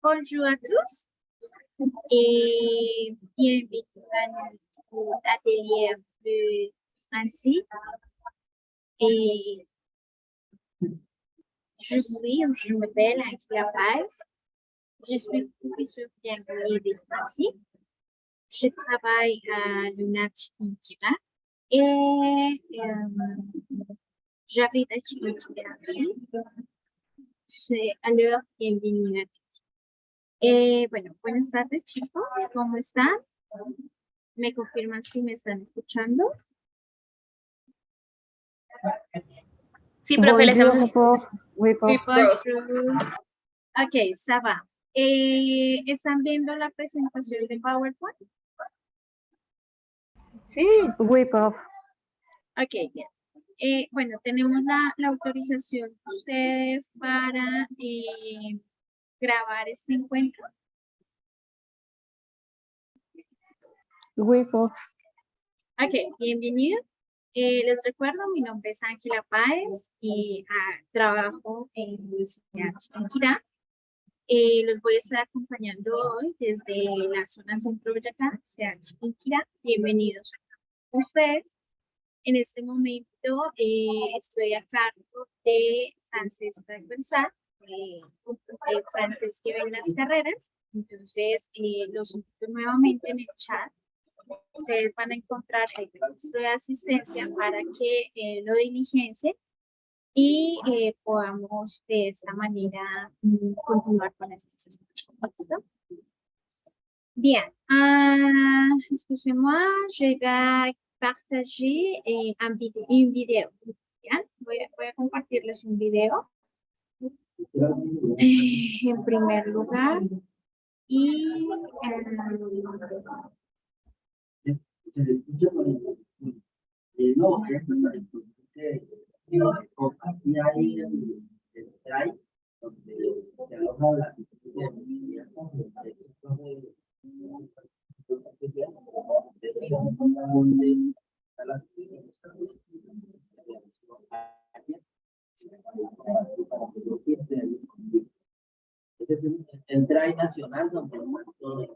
Bonjour à tous et bienvenue à notre atelier de français. Et je m'appelle Angela Paz. Je suis professeure bienvenue de français. Je travaille à l'UNACH Intira et j'avais d'acheter alors bienvenue à tous. Bueno, buenas tardes chicos, ¿cómo están? ¿Me confirman si me están escuchando? Sí, profe, le estamos Bonjour, oui, prof. Bonjour. Ok, ça va. ¿Están viendo la presentación de PowerPoint? Sí. Oui, prof. Ok, bien. Bueno, tenemos la autorización de ustedes para grabar este encuentro. Oui, prof. Ok, bienvenido. Les recuerdo, mi nombre es Ángela Páez y trabajo en Universidad Chiquinquirá. Los voy a estar acompañando hoy desde la zona centro de Boyacá, o sea, Chiquinquirá. Bienvenidos a ustedes. En este momento estoy a cargo de francés transversal, francés que ven las carreras. Entonces, los invito nuevamente en el chat. Ustedes van a encontrar el registro de asistencia para que lo diligencien y podamos de esta manera continuar con estos estudios. ¿Listo? Bien, excusez-moi, je vais partager un video. Bien, voy a compartirles un video. En primer lugar, y el DRAI nacional donde están todos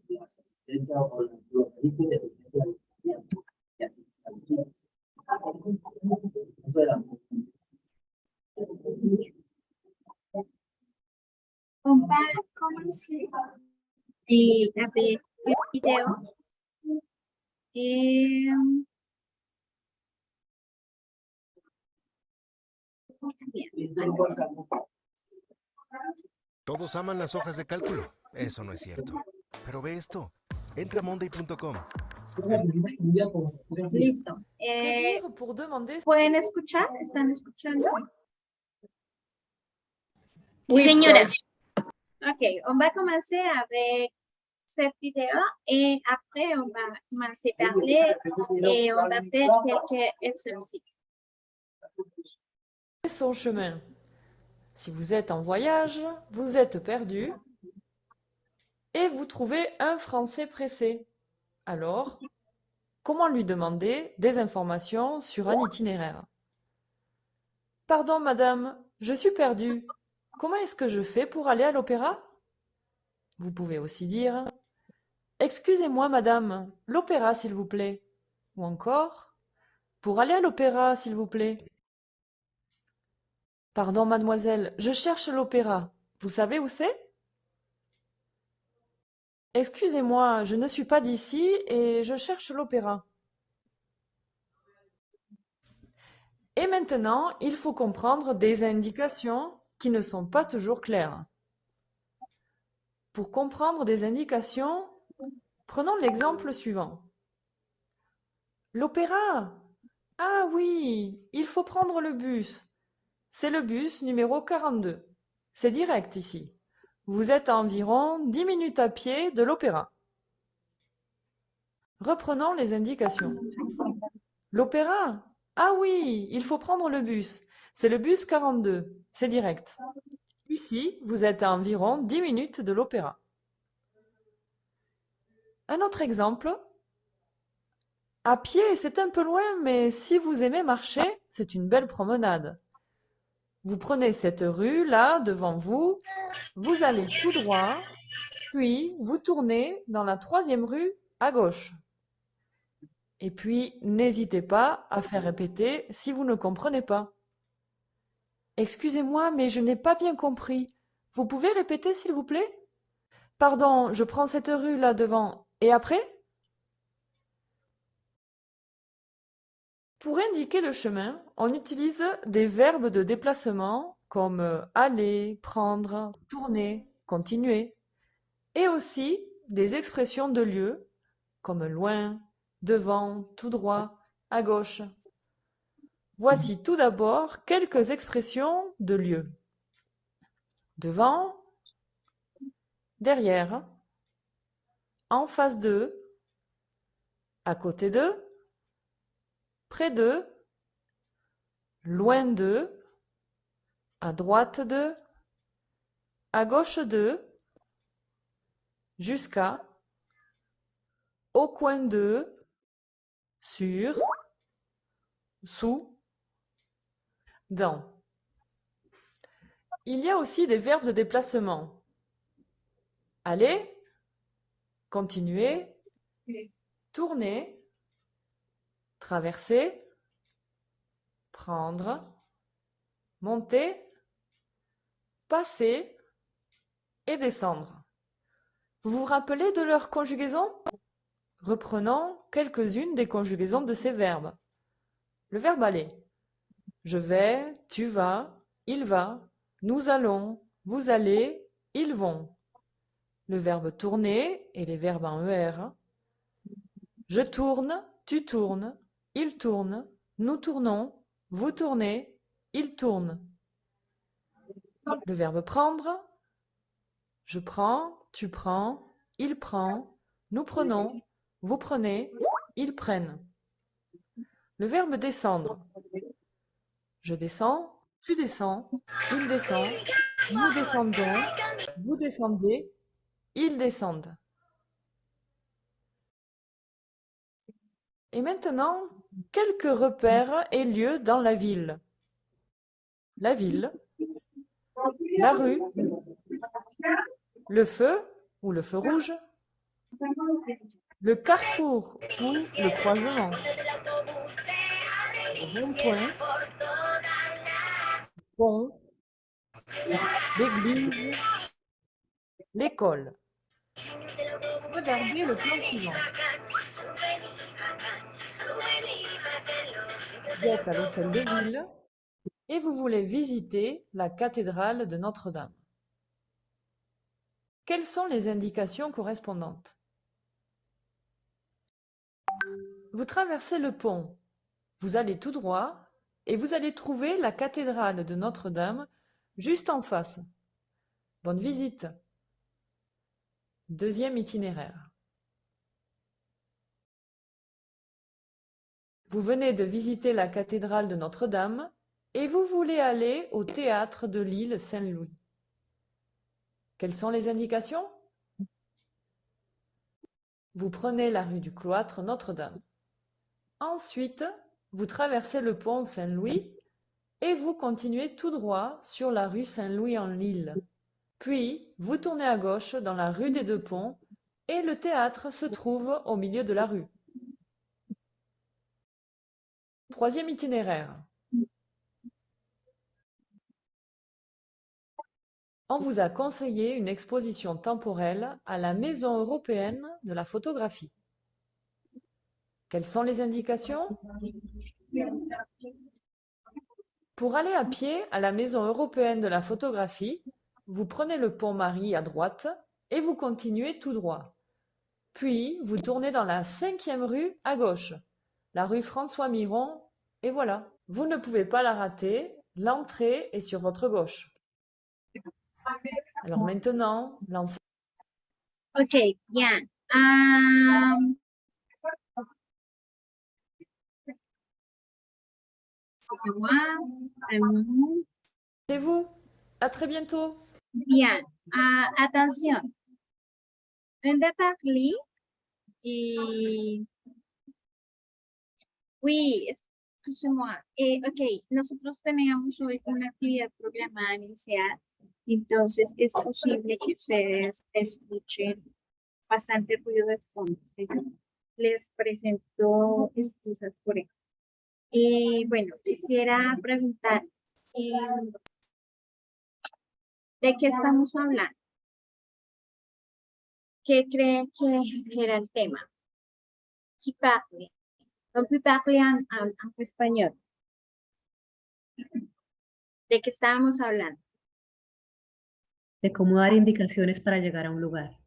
los asistencia o los registros de asistencia y así. Eso era. On va commencer avec le vidéo. Todos aman las hojas de cálculo. Eso no es cierto. Pero ve esto. Entra a monday.com. Listo. Pour demander... ¿Pueden escuchar? ¿Están escuchando? Sí, señora. Ok, on va commencer avec cette vidéo et après on va commencer à parler et on va faire quelques exercices. Son chemin. Si vous êtes en voyage, vous êtes perdu et vous trouvez un Français pressé. Alors, comment lui demander des informations sur un itinéraire? Pardon, madame, je suis perdu. Comment est-ce que je fais pour aller à l'opéra? Vous pouvez aussi dire « Excusez-moi, madame, l'opéra, s'il vous plaît. » Ou encore « Pour aller à l'opéra, s'il vous plaît. » Pardon, mademoiselle, je cherche l'opéra. Vous savez où c'est? Excusez-moi, je ne suis pas d'ici et je cherche l'opéra. Et maintenant, il faut comprendre des indications qui ne sont pas toujours claires. Pour comprendre des indications, prenons l'exemple suivant. L'opéra! Ah oui, il faut prendre le bus. C'est le bus numéro 42. C'est direct ici. Vous êtes à environ 10 minutes à pied de l'opéra. Reprenons les indications. L'opéra? Ah oui, il faut prendre le bus. C'est le bus 42. C'est direct. Ici, vous êtes à environ 10 minutes de l'opéra. Un autre exemple. À pied, c'est un peu loin, mais si vous aimez marcher, c'est une belle promenade. Vous prenez cette rue là devant vous, vous allez tout droit, puis vous tournez dans la 3e rue à gauche. Et puis, n'hésitez pas à faire répéter si vous ne comprenez pas. Excusez-moi, mais je n'ai pas bien compris. Vous pouvez répéter, s'il vous plaît? Pardon, je prends cette rue là devant. Et après? Pour indiquer le chemin, on utilise des verbes de déplacement comme aller, prendre, tourner, continuer, et aussi des expressions de lieu comme loin, devant, tout droit, à gauche. Voici tout d'abord quelques expressions de lieu. Devant, derrière, en face d'eux, à côté d'eux, près d'eux, loin d'eux, à droite d'eux, à gauche d'eux, jusqu'à, au coin d'eux, sur, sous, dans. Il y a aussi des verbes de déplacement. Aller, continuer, tourner, traverser, prendre, monter, passer et descendre. Vous vous rappelez de leur conjugaison? Reprenons quelques-unes des conjugaisons de ces verbes. Le verbe aller. Je vais, tu vas, il va, nous allons, vous allez, ils vont. Le verbe tourner et les verbes en ER. Je tourne, tu tournes, il tourne, nous tournons, vous tournez, il tourne. Le verbe prendre. Je prends, tu prends, il prend, nous prenons, vous prenez, ils prennent. Le verbe descendre. Je descends, tu descends, il descend, nous descendons, vous descendez, ils descendent. Et maintenant, quelques repères et lieux dans la ville. La ville, la rue, le feu ou le feu rouge, le carrefour ou le croisement, le rond-point, le pont, l'église, l'école. Regardez le plan suivant. Vous êtes à l'hôtel de ville et vous voulez visiter la cathédrale de Notre-Dame. Quelles sont les indications correspondantes? Vous traversez le pont, vous allez tout droit et vous allez trouver la cathédrale de Notre-Dame juste en face. Bonne visite! Deuxième itinéraire. Vous venez de visiter la cathédrale de Notre-Dame et vous voulez aller au théâtre de l'île Saint-Louis. Quelles sont les indications? Vous prenez la rue du Cloître Notre-Dame. Ensuite, vous traversez le pont Saint-Louis et vous continuez tout droit sur la rue Saint-Louis-en-l'Île. Puis, vous tournez à gauche dans la rue des Deux Ponts et le théâtre se trouve au milieu de la rue. Troisième itinéraire. On vous a conseillé une exposition temporelle à la Maison européenne de la photographie. Quelles sont les indications? Pour aller à pied à la Maison européenne de la photographie, vous prenez le pont Marie à droite et vous continuez tout droit. Puis, vous tournez dans la 5e rue à gauche, la rue François Miron, et voilà. Vous ne pouvez pas la rater, l'entrée est sur votre gauche. Alors maintenant, lancez. Ok, bien. Excusez-moi, vraiment. C'est vous. À très bientôt. Bien. Attention. On va parler du... Oui, excusez-moi. Ok, nosotros teníamos hoy una actividad programada inicial, entonces es posible que ustedes escuchen bastante ruido de fondo. Les presento excusas por eso. Bueno, quisiera preguntar ¿de qué estamos hablando? ¿Qué creen que era el tema? Qui parle? On peut parler en español. ¿De qué estábamos hablando? De cómo dar indicaciones para llegar a un lugar.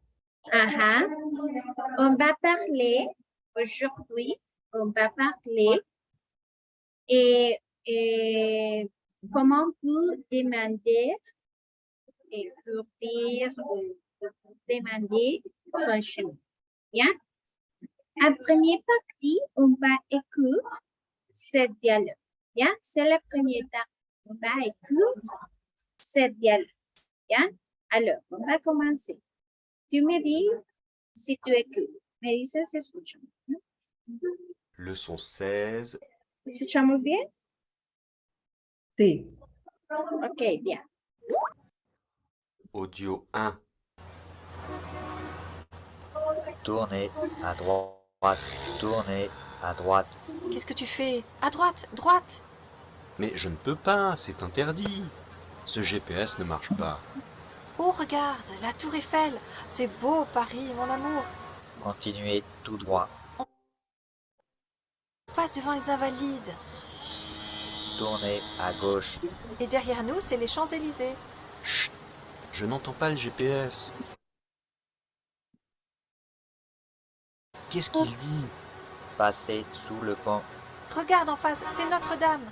Ajá. On va parler aujourd'hui, on va parler comment pour demander pour dire pour demander son chemin. Bien? En première partie, on va écouter ce dialogue. Bien? C'est la première partie. On va écouter ce dialogue. Bien? Alors, on va commencer. Tu me dis si tu écoutes. Me dices si escuchamos. Leçon 16. ¿Escuchamos bien? Sí. Ok, bien. Audio 1. Tournez à droite, tournez à droite. Qu'est-ce que tu fais? À droite, droite. Mais je ne peux pas, c'est interdit. Ce GPS ne marche pas. Oh, regarde, la tour Eiffel. C'est beau, Paris, mon amour. Continuez tout droit. On passe devant les Invalides. Tournez à gauche. Et derrière nous, c'est les Champs-Élysées. Chut, je n'entends pas le GPS. Qu'est-ce qu'il dit? Passez sous le pont. Regarde en face, c'est Notre-Dame.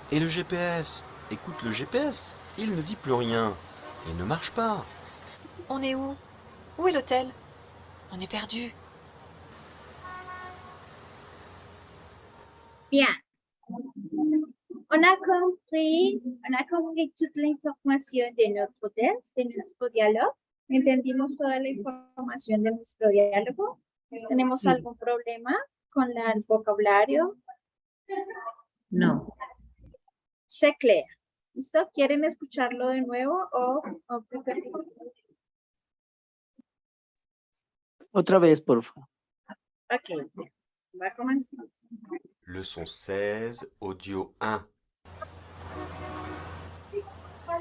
Et le GPS? Écoute le GPS, il ne dit plus rien. Il ne marche pas. On est où? Où est l'hôtel? On est perdu. Bien. On a compris toute l'information de notre texte, de notre dialogue. Entendimos toda la información de nuestro diálogo. ¿Tenemos algún problema con el vocabulario? No. C'est clair. ¿Listo? ¿Quieren escucharlo de nuevo o prefieren? Otra vez, por favor. Ok, va a comenzar. Leçon 16, audio 1.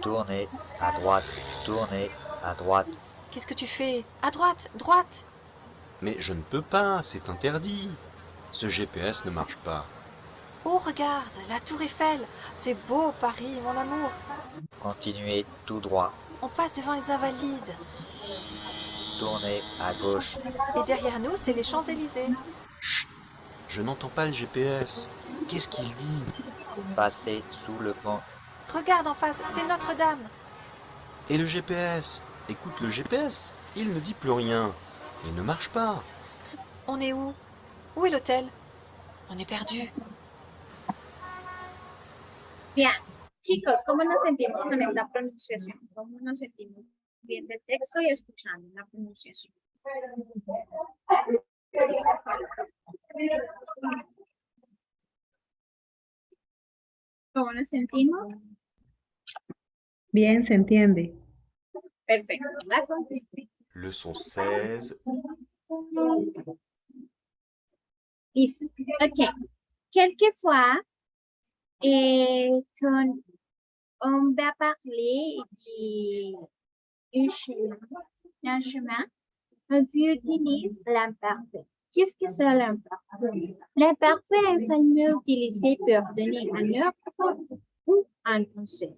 Tournez à droite, tournez à droite. Qu'est-ce que tu fais? À droite, droite. Mais je ne peux pas, c'est interdit. Ce GPS ne marche pas. Oh, regarde, la tour Eiffel. C'est beau, Paris, mon amour. Continuez tout droit. On passe devant les Invalides. Tournez à gauche. Et derrière nous, c'est les Champs-Élysées. Chut, je n'entends pas le GPS. Qu'est-ce qu'il dit? Passez sous le pont. Regarde en face, c'est Notre-Dame. Et le GPS? Écoute le GPS, il ne dit plus rien. Il ne marche pas. On est où? Où est l'hôtel? On est perdu. Bien, chicos, ¿cómo nos sentimos con esta pronunciación? ¿Cómo nos sentimos viendo el texto y escuchando la pronunciación? ¿Cómo nos sentimos? Bien, se entiende. Perfecto. ¿Va? Leçon 16. Listo. Ok. Quelquefois, quand on va parler d'un chemin, on peut utiliser l'imparfait. Qu'est-ce que c'est l'imparfait? L'imparfait est un mot utilisé pour donner un ordre ou un conseil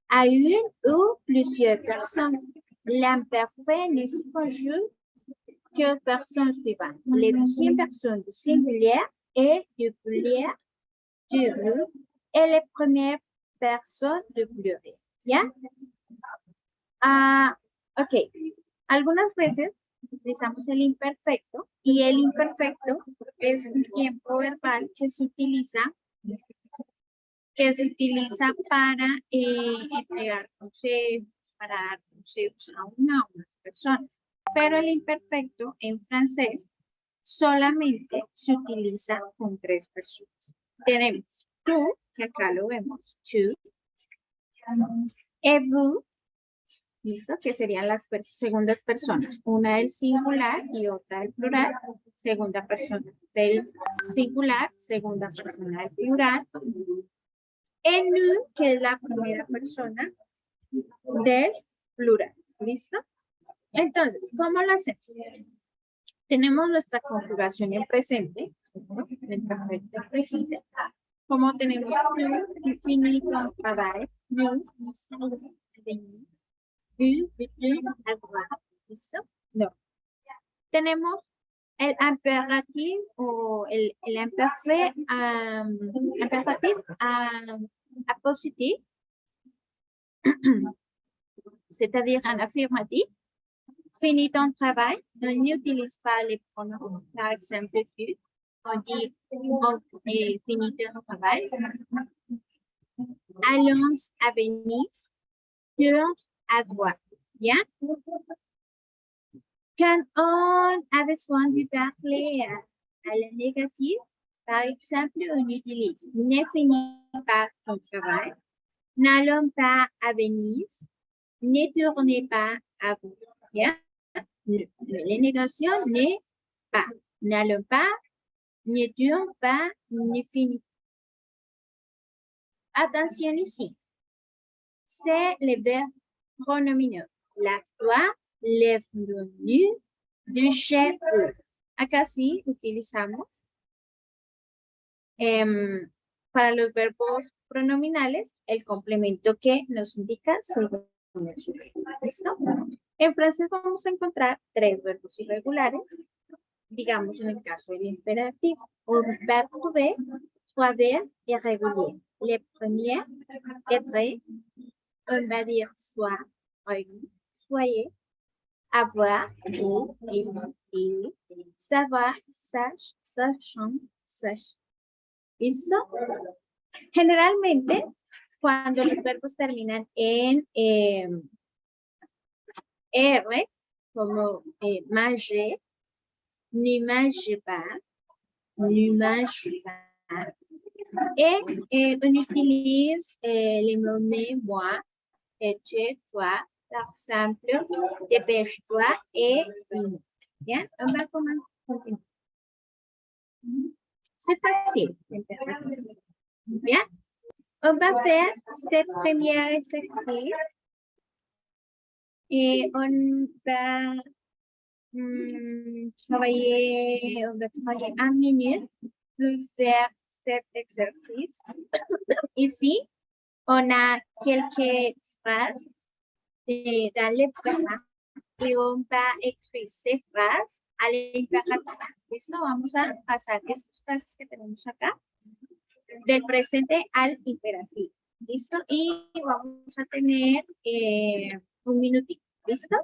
à une ou plusieurs personnes. L'imparfait ne se conjugue que personnes suivantes. Les deuxièmes personnes du singulier et du pluriel du vous et les premières personnes du pluriel. ¿Ya? Ok. Algunas veces utilizamos el imperfecto y el imperfecto es un tiempo verbal que se utiliza para entregar consejos, para dar consejos a una o más personas. Pero el imperfecto en francés solamente se utiliza con 3 personas. tenemos tú, que acá lo vemos, tú, et vous, ¿listo? Que serían las segundas personas, una del singular y otra del plural, segunda persona del singular, segunda persona del plural, et nous, que es la primera persona del plural, ¿listo? Entonces, ¿cómo lo hacemos? Tenemos nuestra conjugación en presente, ¿no? En perfecto presente. Como tenemos tu, fini ton travail, nous, ici, venu, vu, venu, avoir, ¿listo? No. Tenemos el imperatif o el imperfect, imperatif a positif, c'est-à-dire un affirmatif. Fini ton travail, on n'utilise pas les pronoms. Par exemple, tu, on dit fini ton travail. Allons à Venise, tourne à droite. Bien? Quand on a besoin de parler à la négative, par exemple, on utilise ne finis pas ton travail, n'allons pas à Venise, ne tournez pas à vous. Bien? Les négations n'est pas, n'allons pas, ne tourne pas, ne finit. Attention ici. C'est le verbe pronominal. Lave-toi, lève-nous, duche-vous. Acá sí utilizamos para los verbos pronominales el complemento que nos indica según el sujeto. ¿Listo? En francés vamos a encontrar 3 verbos irregulares. Digamos en el caso del imperativo. On va trouver 3 verbes irréguliers. Les premiers, être, on va dire soit, soyez, avoir, il, savoir, sache, sachant, sache. ¿Listo? Generalmente, cuando los verbos terminan en R, como manger, ne mange pas, ne mange pas, et on utilise les mots mais, moi, et tu, toi, par exemple, dépêche-toi et il. Bien, on va continuer. C'est facile. Bien, on va faire cette première exercice et on va travailler 1 minute pour faire cet exercice. Ici, on a quelques phrases dans le présent y on va écrire ces phrases al imperativo. Listo, vamos a pasar estas frases que tenemos acá del presente al imperativo. Listo, y vamos a tener 1 minutito. Listo,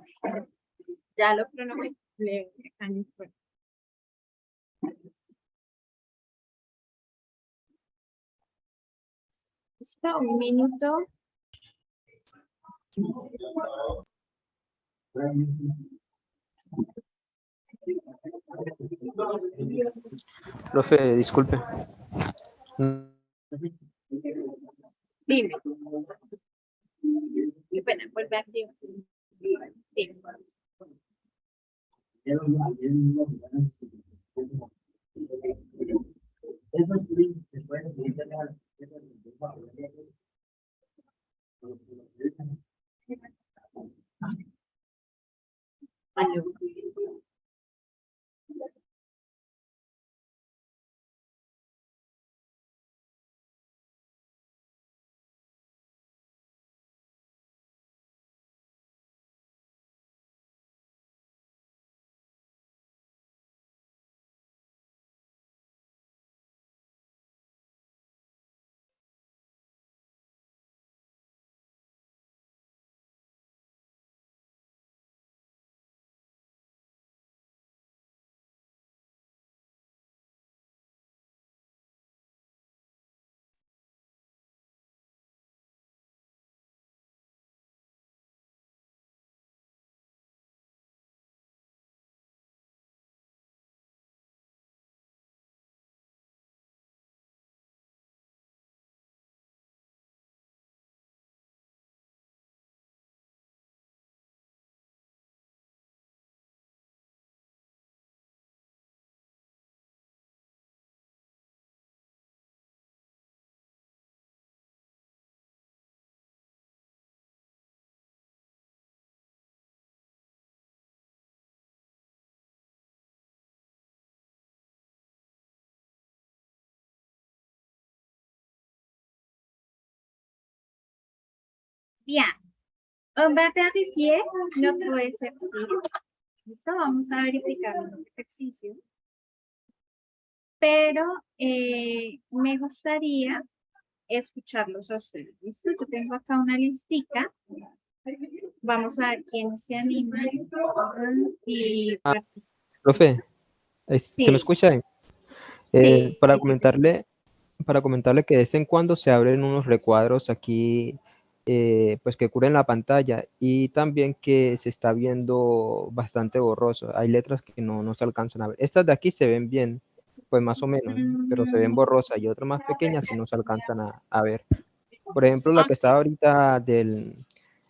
ya lo cronometré. Listo, 1 minuto. Profe, disculpe. Dime. Qué pena, vuelve a activar. Dime. Aló. Bien. On va verificar nuestro ejercicio. Listo, vamos a verificar nuestro ejercicio. Pero me gustaría escucharlos a ustedes. ¿Listo? Yo tengo acá una listica. Vamos a ver quién se anima y participa. Profe, ¿se me Sí, escucha bien? sí, Para sí, sí. comentarle que de vez en cuando se abren unos recuadros aquí, pues que cubren la pantalla y también que se está viendo bastante borroso. Hay letras que no se alcanzan a ver. Estas de aquí se ven bien, pues más o menos, pero se ven Mm, borrosas y otras más pequeñas si no se alcanzan a ver. Por ejemplo, la que ok, estaba ahorita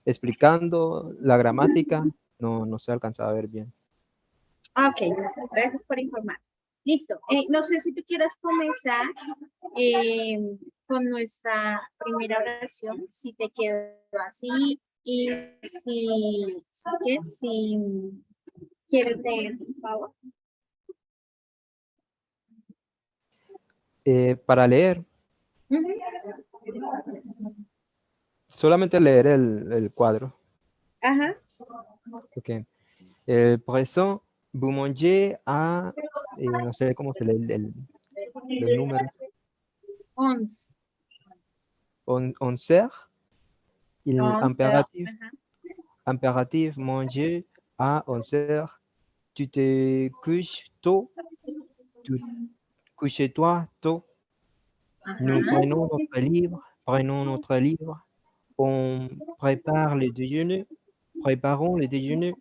explicando la gramática, no se alcanzaba a ver bien. ok, listo. Gracias por informar. Listo. No sé si tú quieres comenzar eh, con nuestra primera oración, si te quedó así y si quieres leer, por favor. Para leer, Ujú. solamente leer el cuadro. Ajá. Ok. Présent, vous mangez à, no sé cómo se lee los números, 11. 11 heures. Il 11. impératif, Ajá. impératif manger à 11 heures. Tu te couches tôt, tu couches-toi tôt. Nous Ajá. prenons notre livre, on prépare le déjeuner, préparons le déjeuner.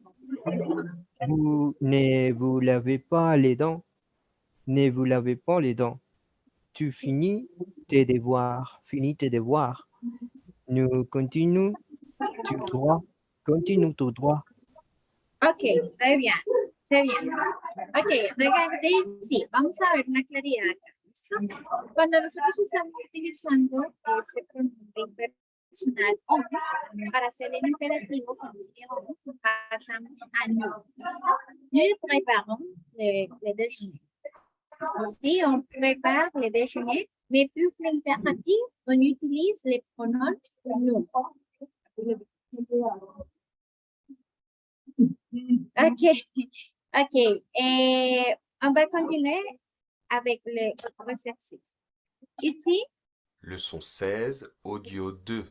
Vous lavez pas les dents, ne vous lavez pas les dents. Tu finis tes devoirs. Nous continuons tout droit, continue tout droit. Ok, está bien. Está bien. Ok, recuerde, sí, vamos a ver una claridad acá. ¿Listo? Cuando nosotros estamos utilizando ese pronombre impersonal on para hacer el imperativo con este on, pasamos a nous. ¿Listo? Nous préparons le déjeuner. Ici, on prépare le déjeuner, mais pour l'impératif, on utilise les pronoms nous. Ok, ok. On va continuer avec l'autre exercice. Ici, Leçon 16, audio 2.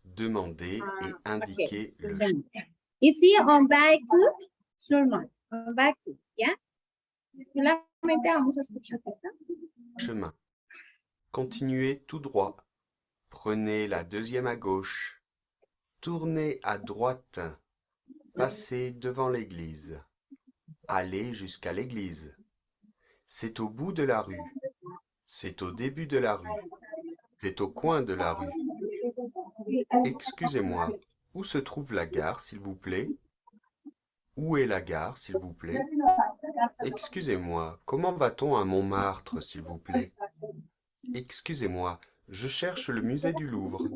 Demander et ok, indiquer le excusez-moi. Ici, on va écouter seulement. On va écouter, ¿ya? Solamente vamos a escuchar esto. chemin. Continuez tout droit. Prenez la deuxième à gauche. Tournez à droite. Passez devant l'église. Allez jusqu'à l'église. C'est au bout de la rue. C'est au début de la rue. C'est au coin de la rue. Excusez-moi, où se trouve la gare, s'il vous plaît? Où est la gare, s'il vous plaît? Excusez-moi, comment va-t-on à Montmartre, s'il vous plaît? Excusez-moi, je cherche le musée du Louvre.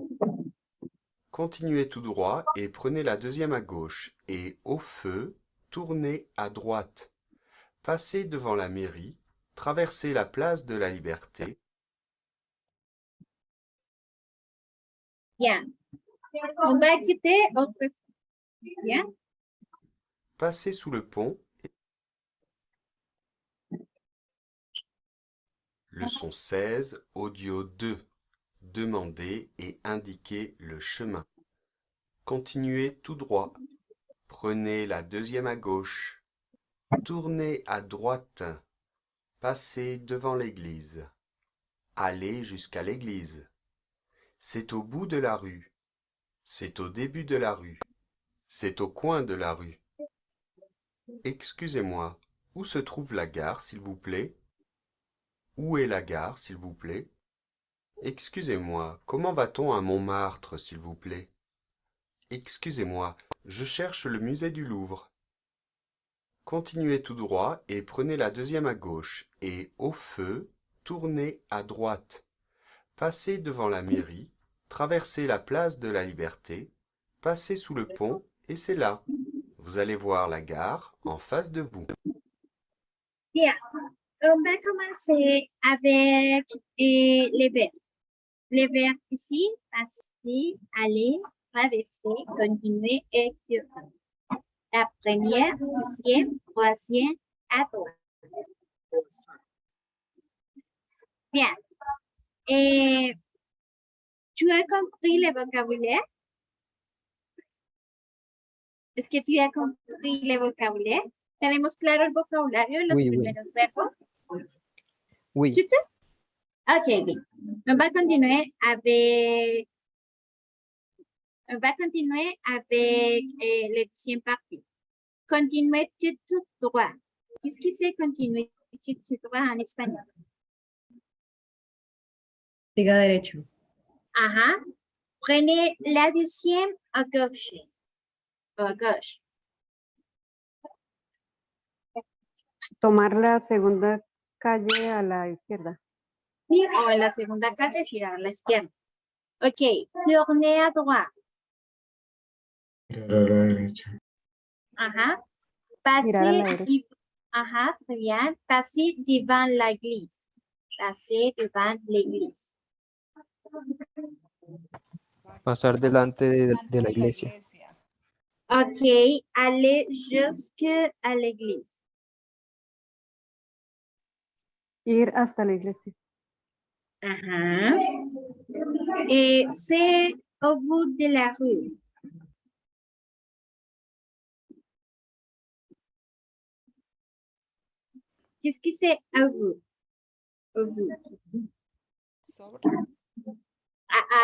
Continuez tout droit et prenez la deuxième à gauche et, au feu, tournez à droite. Passez devant la mairie, traversez la place de la Liberté. Ya. On va quitter autre. Ya. Passez sous le pont. Leçon 16, audio 2. Demander et indiquer le chemin. Continuez tout droit. Prenez la deuxième à gauche. Tournez à droite. Passez devant l'église. Allez jusqu'à l'église. C'est au bout de la rue. C'est au début de la rue. C'est au coin de la rue. Excusez-moi, où se trouve la gare, s'il vous plaît? Où est la gare, s'il vous plaît? Excusez-moi, comment va-t-on à Montmartre, s'il vous plaît? Excusez-moi, je cherche le musée du Louvre. Continuez tout droit et prenez la deuxième à gauche et, au feu, tournez à droite. Passez devant la mairie, traversez la place de la Liberté, passez sous le pont et c'est là. Vous allez voir la gare en face de vous. Bien. On va commencer avec les verbes. Les verbes ici, passer, aller, traverser, continuer et tourner. La première, deuxième, troisième, à droite. Bien. ¿Tu as compris le vocabulaire? ¿Es que tu as compris le vocabulaire? ¿Tenemos claro el vocabulario de los Oui, oui. primeros verbos? Oui. ¿Tú? Ok, bien. On va continuer avec la deuxième partie. Continuer tout droit. Qu'est-ce que c'est continuer tout droit en espagnol? Siga derecho. Ajá. Prenez la deuxième à gauche. À gauche. Tomar la segunda calle a la izquierda. Sí, o en la segunda calle girar a la izquierda. Ok. Tourner à droite. Ajá. Girar a la Passer, derecha. ajá, très bien. Passer devant l'église. Passer devant l'église. Pasar delante de la iglesia. Ok, aller jusqu'à l'église. Ir hasta la iglesia. Ajá. Et c'est au bout de la rue. Qu'est-ce que c'est à vous? Au bout.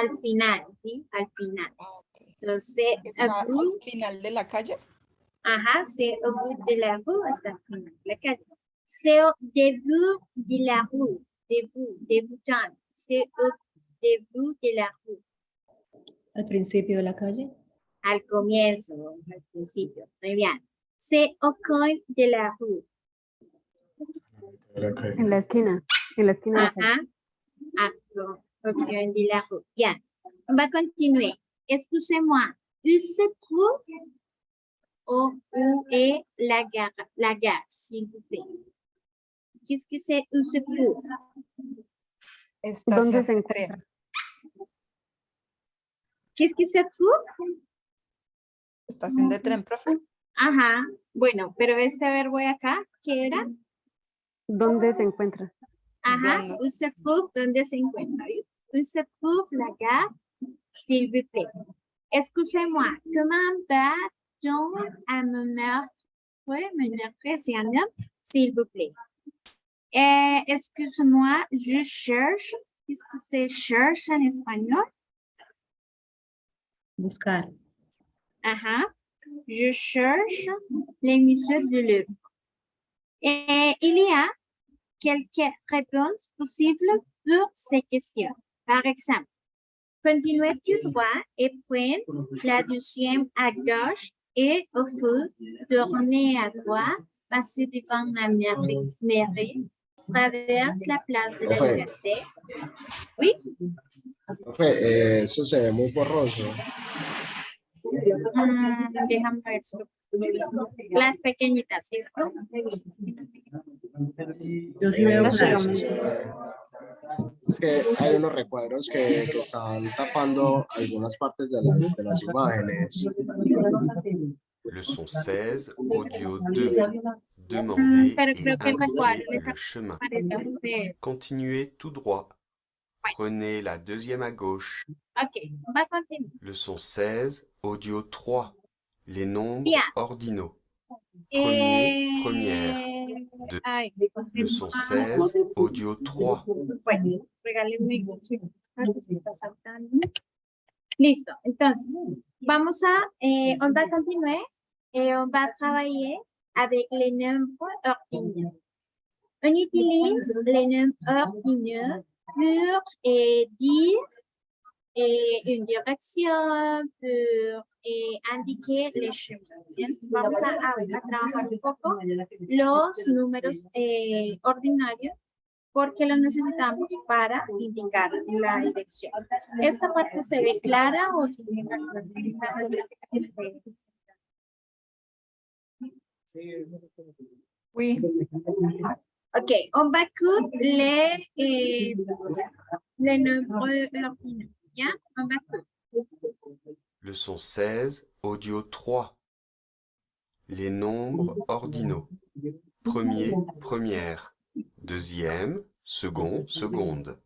Al final, ¿sí? Al final. Entonces, ¿Está vous, al final de la calle? ajá, c'est au bout de la rue hasta el final de la calle. C'est au début de la rue. Débutant. C'est au début de la rue. Al principio de la calle. Al comienzo, al principio. Muy bien. C'est au coin de la rue. En la esquina. En la esquina de la calle. Ajá. Ah, au coin de la rue. Bien. On va continuer. Excusez-moi. Où se trouve où est la gare, s'il vous plaît? Qu'est-ce que c'est où se trouve? ¿Dónde se encuentra? Qu'est-ce que se trouve? Estación de tren, profe. Ajá. Bueno, pero este verbo de acá, ¿qué era? ¿Dónde se encuentra? Ajá. ¿Dónde? Où se trouve, ¿dónde se encuentra? Où se trouve la gare, s'il vous plaît? Excusez-moi, comment va-t-on à me meurtre, c'est un homme, s'il vous plaît? Excuse-moi, je cherche. Qu'est-ce que c'est cherche en espagnol? Buscar. Ajá. Je cherche les musées de Louvre. Il y a quelques réponses possibles pour ces questions. Par exemple, continuez tout droit et prenez la deuxième à gauche et au fond, tournez à droite, passez devant la mairie, traverse la place de la Liberté. Oui? Profe, eso se ve muy borroso. Déjame ver. Las pequeñitas, ¿cierto? Yo sí veo claro. Es que hay unos recuadros que están tapando algunas partes de las imágenes. Leçon 16, audio 2. Demandez Pero et creo que el recuadro indiquez les le chemin. aparece a ustedes. Continuez tout droit. Prenez la deuxième à gauche. Ok, on va continuer. Leçon 16, audio 3. Les nombres Bien. ordinaux. Premier, première. Deux. Ay, Leçon 16, audio 3. bueno, regálenme algo, se está saltando. Listo, entonces, vamos a, on va continuer et on va travailler avec les nombres ordinaux. On utilise les nombres ordinaux pour dire une direction, pour indiquer les chemins. Bien, vamos a trabajar un poco los números ordinarios porque los necesitamos para indicar la dirección. ¿Esta parte se ve clara o tiene algunas Oui. Ok, on va coudre les nombres ordinaux. Bien, on va coudre. Leçon 16, audio 3. Les nombres ordinaux. Premier, première. Deuxième, second, seconde.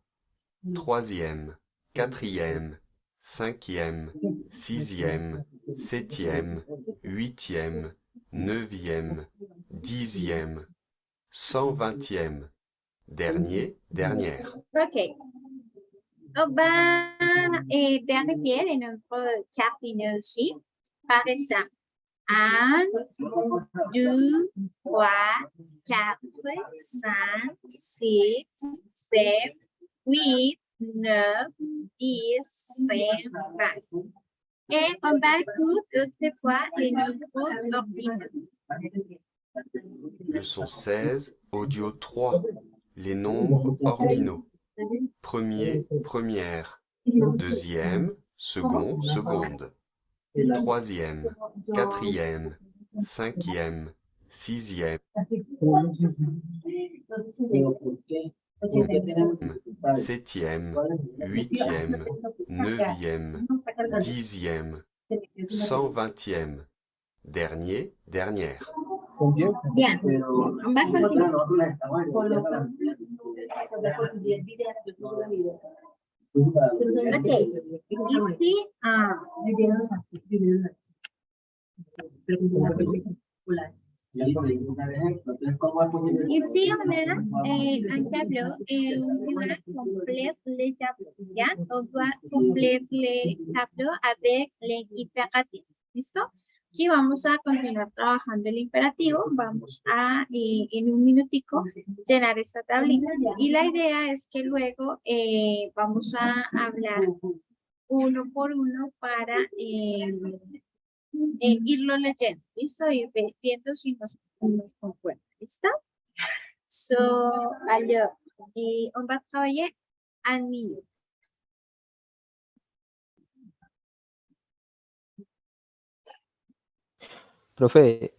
Troisième, quatrième, cinquième, sixième, septième, huitième, neuvième, dixième, 120e. Dernier, dernière. Ok. On va vérifier les nombres cardinaux ici. Par exemple, 1, 2, 3, 4, 5, 6, 7, 8, 9, 10, 11, 20. Et on va écouter autrefois les nombres ordinaux. Leçon 16, audio 3. Les nombres ordinaux. Premier, première. Deuxième, second, seconde. Troisième, quatrième, cinquième, sixième, septième, huitième, neuvième, dixième, 120e. Dernier, dernière. Bien, on va continuar. Ok, ici, ici on a un tableau et on doit compléter les tableaux. ¿Ya? On doit compléter les tableaux avec les impératifs. ¿Listo? Aquí vamos a continuar trabajando el imperativo. Vamos a, en un minutico, llenar esta tablita. Y la idea es que luego vamos a hablar uno por uno para irlo leyendo. ¿Listo? Ir viendo si nos concuerda. ¿Listo? So, alors, on va travailler en minute. Profe,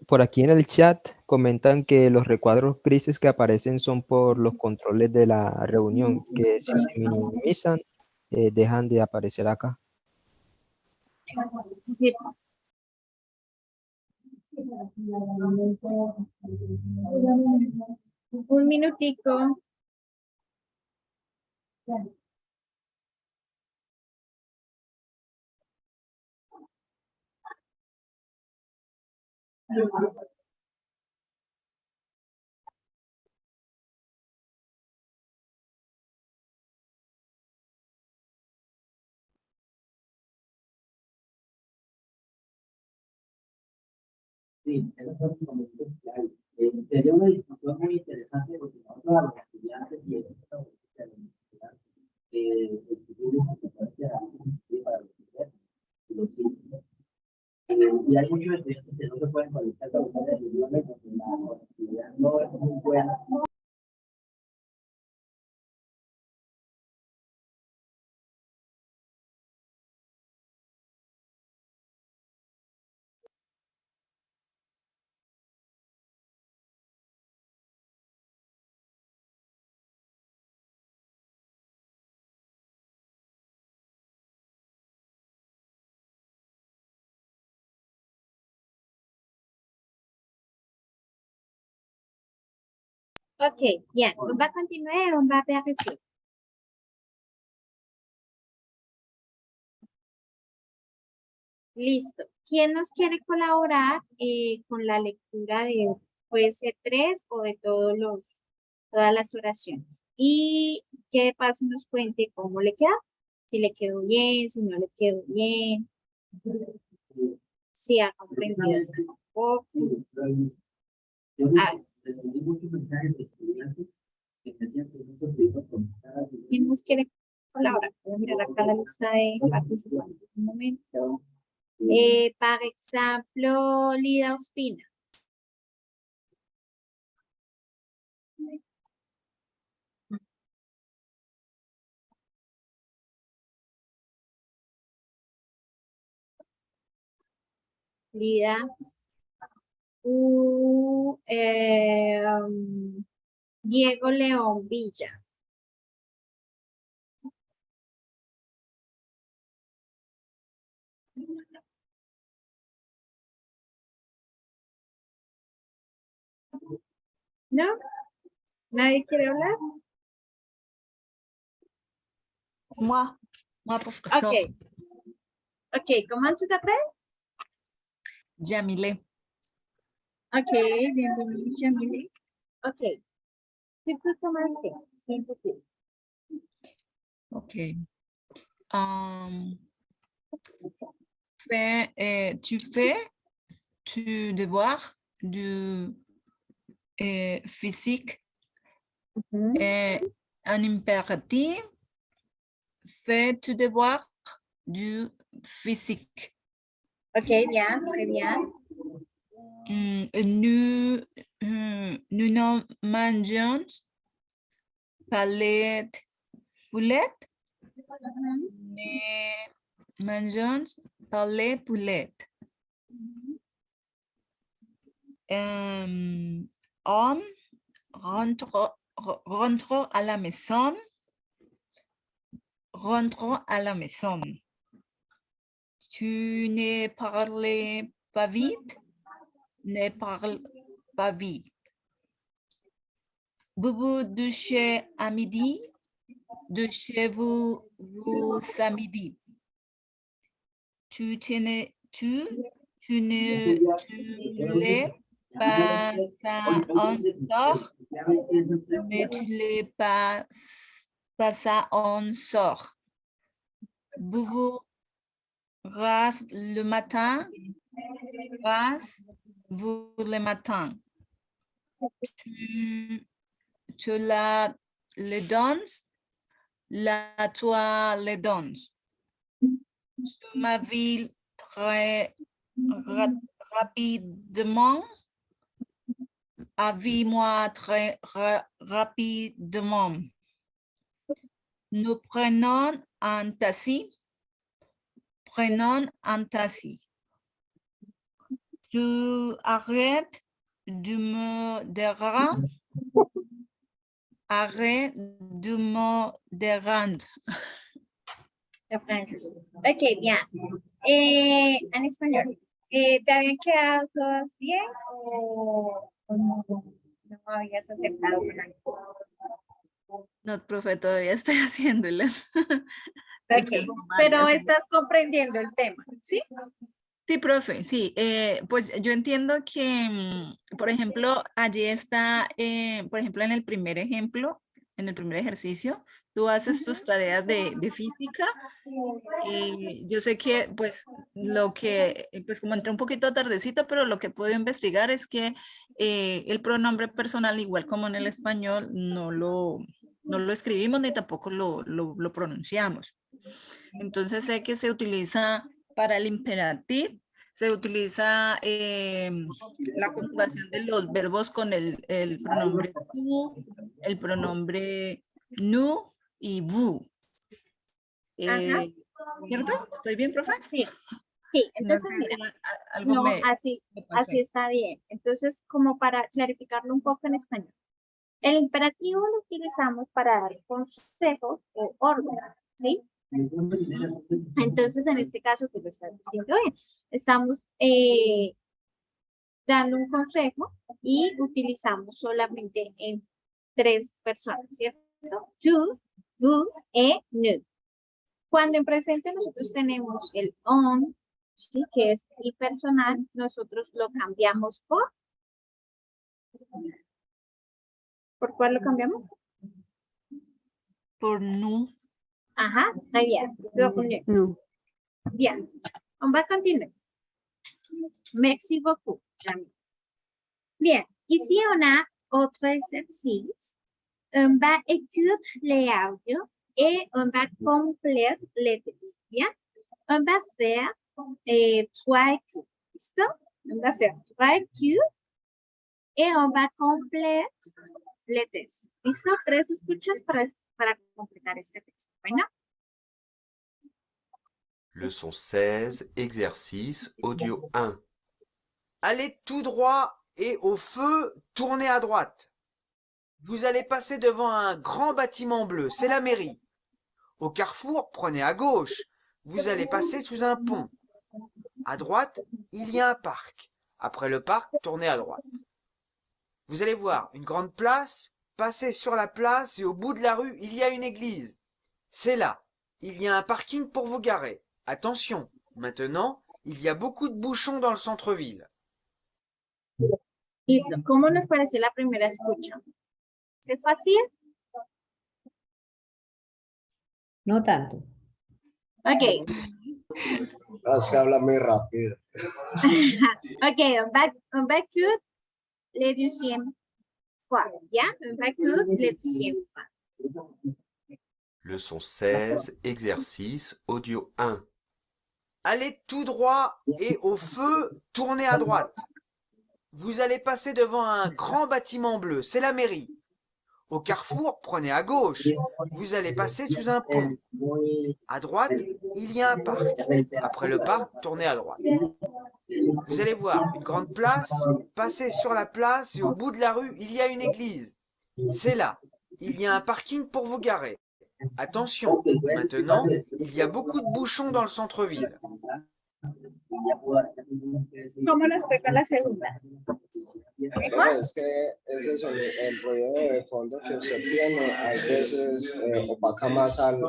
por aquí en el chat comentan que los recuadros grises que aparecen son por los controles de la reunión, que si se minimizan, dejan de aparecer acá. Un minutico. Sí, eso es como claro. Sería una discusión muy interesante porque nosotros a los estudiantes y el para los y hay muchos estudiantes que no se pueden conectar con ustedes porque la conectividad no es muy buena. Ok, bien. On va continuer, on va vérifier. Listo. ¿Quién nos quiere colaborar con la lectura de, puede ser 3 o de todas las oraciones? Y que paso nos cuente cómo le queda. Si le quedó bien, si no le quedó bien. Si ha comprendido hasta un poco. Recibí muchos mensajes de estudiantes que decían que no se pudieron conectar. ¿Quién nos quiere colaborar? Voy a mirar acá la lista de participantes. Un momento. Par ejemplo, Lida Ospina. Lida. Diego León Villa. ¿No? ¿Nadie quiere hablar? Moi, professeur. Ok. Ok, comment tu t'appelles? Jamile. Ok, bienvenue, Jamile. Ok. Tu peux commencer, s'il vous plaît. Ok. Tu fais tu devoir du physique et un impératif. Fais tu devoir du physique. Ok, bien, très bien. Nous ne mangeons pas les poulettes, mais mangeons pas les poulettes. On rentre à la maison. Rentre à la maison. Tu ne parles pas vite. Ne parle pas vite. Vous vous douchez à midi. Douchez-vous à midi. Tu ne l'es pas en sort. Ne tu l'es pas ça on sort. Vous vous rasez le matin. Rasez-vous le matin. Tu la le donnes. La toi le donnes. Tu m'avis très rapidement. Avis-moi très rapidement. Nous prenons un taxi. Prenons un taxi. Tu arrêtes de me déranger. Arrête de me déranger. Ok, bien. En español. ¿Te habían quedado todas bien o no habías aceptado con algo? No, profe, todavía estoy haciéndolo. Ok, pero estás comprendiendo el tema, ¿sí? Sí, profe, sí. Pues yo entiendo que, por ejemplo, allí está, por ejemplo, en el primer ejemplo, en el primer ejercicio, tú haces tus tareas de física. Yo sé que, pues, pues como entré un poquito tardecito, pero lo que puedo investigar es que el pronombre personal, igual como en el español, no lo escribimos ni tampoco lo pronunciamos. Entonces sé que se utiliza para el imperativo, se utiliza la conjugación de los verbos con el pronombre tú, el pronombre nous y vous. ¿Cierto? ¿Estoy bien, profe? Sí, sí. Entonces, No sé si mira, algo no, me así pasé. está bien. Entonces, como para clarificarlo un poco en español. El imperativo lo utilizamos para dar consejos o órdenes, ¿sí? Entonces, en este caso, tú lo estás diciendo bien. Estamos dando un consejo y utilizamos solamente en 3 personas, ¿cierto? Tu, vous et nous. Cuando en presente nosotros tenemos el on, ¿sí? Que es el personal, nosotros lo cambiamos por... ¿Por cuál lo cambiamos? Por nous. Ajá, muy bien. No. Bien, on va continuer. Merci beaucoup. Bien, ici on a autre exercice. On va écouter les audios et on va compléter les textes. Bien, on va faire 3 écoutes. ¿Listo? On va faire 3 écoutes et on va compléter les textes. ¿Listo? 3 escuchas para completar este texto. Bueno. Leçon 16, exercice, audio 1. Allez tout droit et au feu, tournez à droite. Vous allez passer devant un grand bâtiment bleu, c'est la mairie. Au carrefour, prenez à gauche. Vous allez passer sous un pont. À droite, il y a un parc. Après le parc, tournez à droite. Vous allez voir une grande place, passez sur la place et au bout de la rue, il y a une église. C'est là. Il y a un parking pour vous garer. Attention, maintenant, il y a beaucoup de bouchons dans le centre-ville. Listo. ¿Cómo nos pareció la primera escucha? ¿Es fácil? No tanto. Ok. Es que habla muy rápido. Ok, on back to le deuxième fois. Yeah, on back to le deuxième fois. Leçon 16, exercice audio 1. Allez tout droit et au feu, tournez à droite. Vous allez passer devant un grand bâtiment bleu, c'est la mairie. Au carrefour, prenez à gauche. Vous allez passer sous un pont. À droite, il y a un parc. Après le parc, tournez à droite. Vous allez voir une grande place, passez sur la place et au bout de la rue, il y a une église. C'est là. Il y a un parking pour vous garer. Attention, maintenant, il y a beaucoup de bouchons dans le centre-ville. ¿Cómo nos fue con la segunda? Pero es que ese sonido, el ruido de fondo que usted tiene, hay veces opaca más al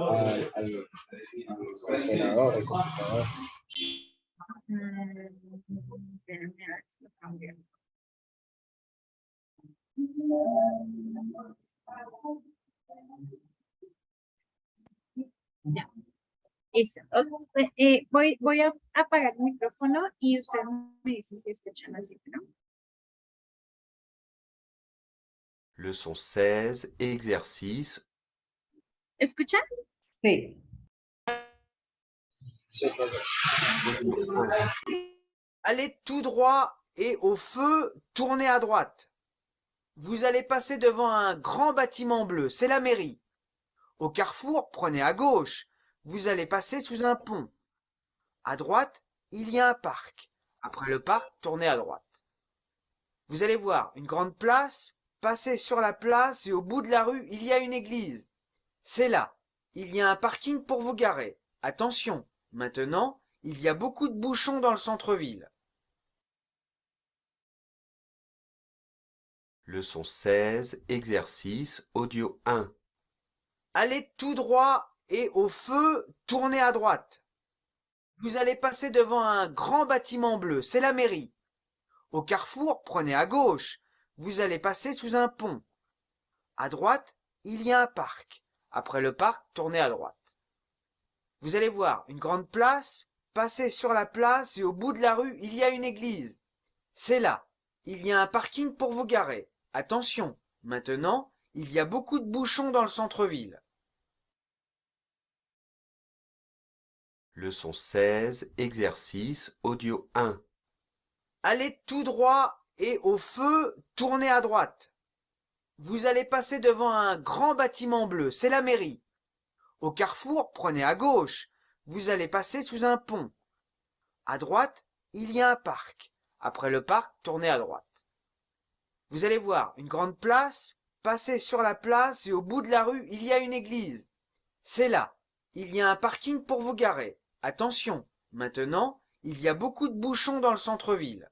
ordenador, al computador. Ya. Listo. Voy a apagar el micrófono y usted me dice si escuchan así, ¿no? Leçon 16, exercice. ¿Escuchan? Sí. Audio 1. Allez tout droit et au feu, tournez à droite. Vous allez passer devant un grand bâtiment bleu, c'est la mairie. Au carrefour, prenez à gauche. Vous allez passer sous un pont. À droite, il y a un parc. Après le parc, tournez à droite. Vous allez voir une grande place, passez sur la place et au bout de la rue, il y a une église. C'est là. Il y a un parking pour vous garer. Attention, maintenant, il y a beaucoup de bouchons dans le centre-ville. Leçon 16, exercice audio 1. Allez tout droit et au feu, tournez à droite. Vous allez passer devant un grand bâtiment bleu, c'est la mairie. Au carrefour, prenez à gauche. Vous allez passer sous un pont. À droite, il y a un parc. Après le parc, tournez à droite. Vous allez voir une grande place, passez sur la place et au bout de la rue, il y a une église. C'est là. Il y a un parking pour vous garer. Attention, maintenant, il y a beaucoup de bouchons dans le centre-ville. Leçon 16, exercice audio 1. Allez tout droit et au feu, tournez à droite. Vous allez passer devant un grand bâtiment bleu, c'est la mairie. Au carrefour, prenez à gauche. Vous allez passer sous un pont. À droite, il y a un parc. Après le parc, tournez à droite. Vous allez voir une grande place, passez sur la place et au bout de la rue, il y a une église. C'est là. Il y a un parking pour vous garer. Attention, maintenant, il y a beaucoup de bouchons dans le centre-ville.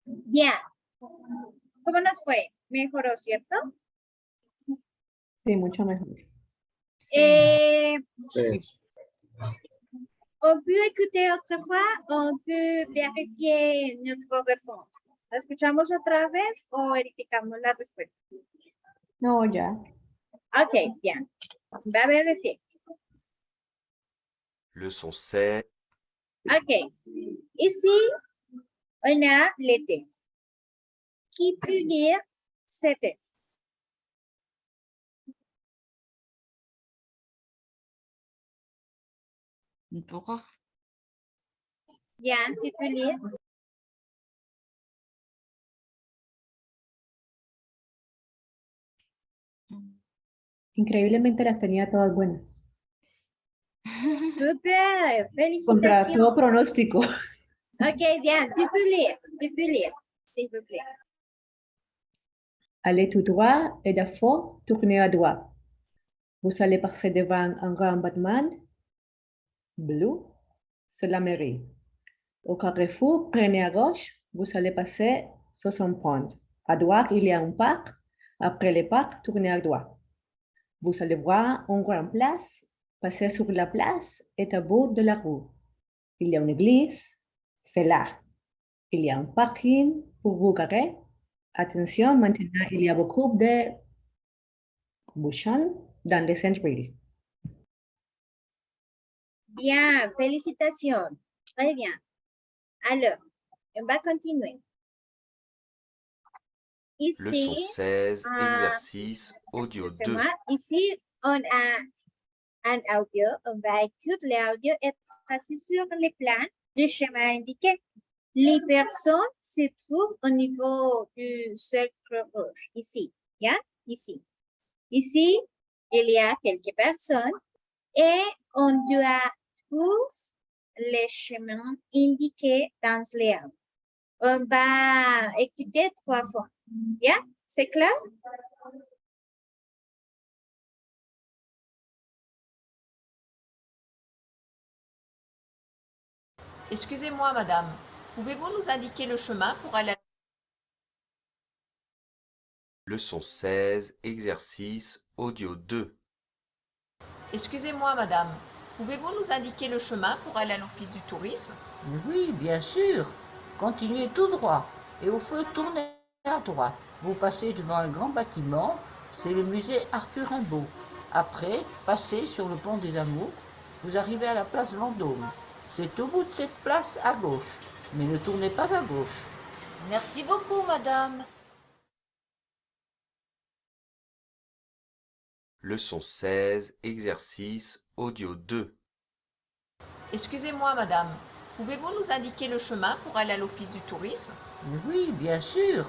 Bien. ¿Cómo nos fue? Mejoró, ¿cierto? Sí, mucho mejor. On peut écouter autrefois, on peut vérifier notre réponse. ¿La escuchamos otra vez o verificamos la respuesta? No, ya. Ok, bien. Va a vérifier. Leçon 16. Ok. Ici, on a les textes. Qui peut lire ces textes? Bien, tu peux lire. Increíblemente las tenía todas buenas. Super, Contra félicitations. todo pronóstico. Ok, bien, tu peux lire, s'il vous plaît. Allez tout droit et de fond, tournez à droite. Vous allez passer devant un grand bâtiment bleu, c'est la mairie. Au carrefour, prenez à gauche, vous allez passer c'est un pont. À droite, il y a un parc. Après le parc, tournez à droite. Vous allez voir une grande place. Passez sur la place et à bout de la rue. Il y a une église. C'est là. Il y a un parking pour vous garer. Attention, maintenant, il y a beaucoup de bouchons dans le centre-ville. Bien, félicitations. Très bien. Alors, on va continuer. Leçon Ici, 16, exercice audio 2. excusez-moi, ici, on a un audio. On va écouter l'audio et passer sur les plans du chemin indiqué. Les personnes se trouvent au niveau du cercle rouge, ici, ya, ici. Ici, il y a quelques personnes et on doit trouver les chemins indiqués dans les audios. On va écouter 3 fois. Ya, c'est clair? Excusez-moi, madame. Pouvez-vous nous indiquer le chemin pour aller à... Leçon 16, exercice audio 2. Excusez-moi, madame. Pouvez-vous nous indiquer le chemin pour aller à l'office du tourisme? Oui, bien sûr. Continuez tout droit et au feu, tournez à droite. Vous passez devant un grand bâtiment, c'est le musée Arthur Rimbaud. Après, passez sur le pont des Amours, vous arrivez à la place Vendôme. C'est au bout de cette place à gauche, mais ne tournez pas à gauche. Merci beaucoup, madame. Leçon 16, exercice audio 2. Excusez-moi, madame. Pouvez-vous nous indiquer le chemin pour aller à l'office du tourisme? Oui, bien sûr.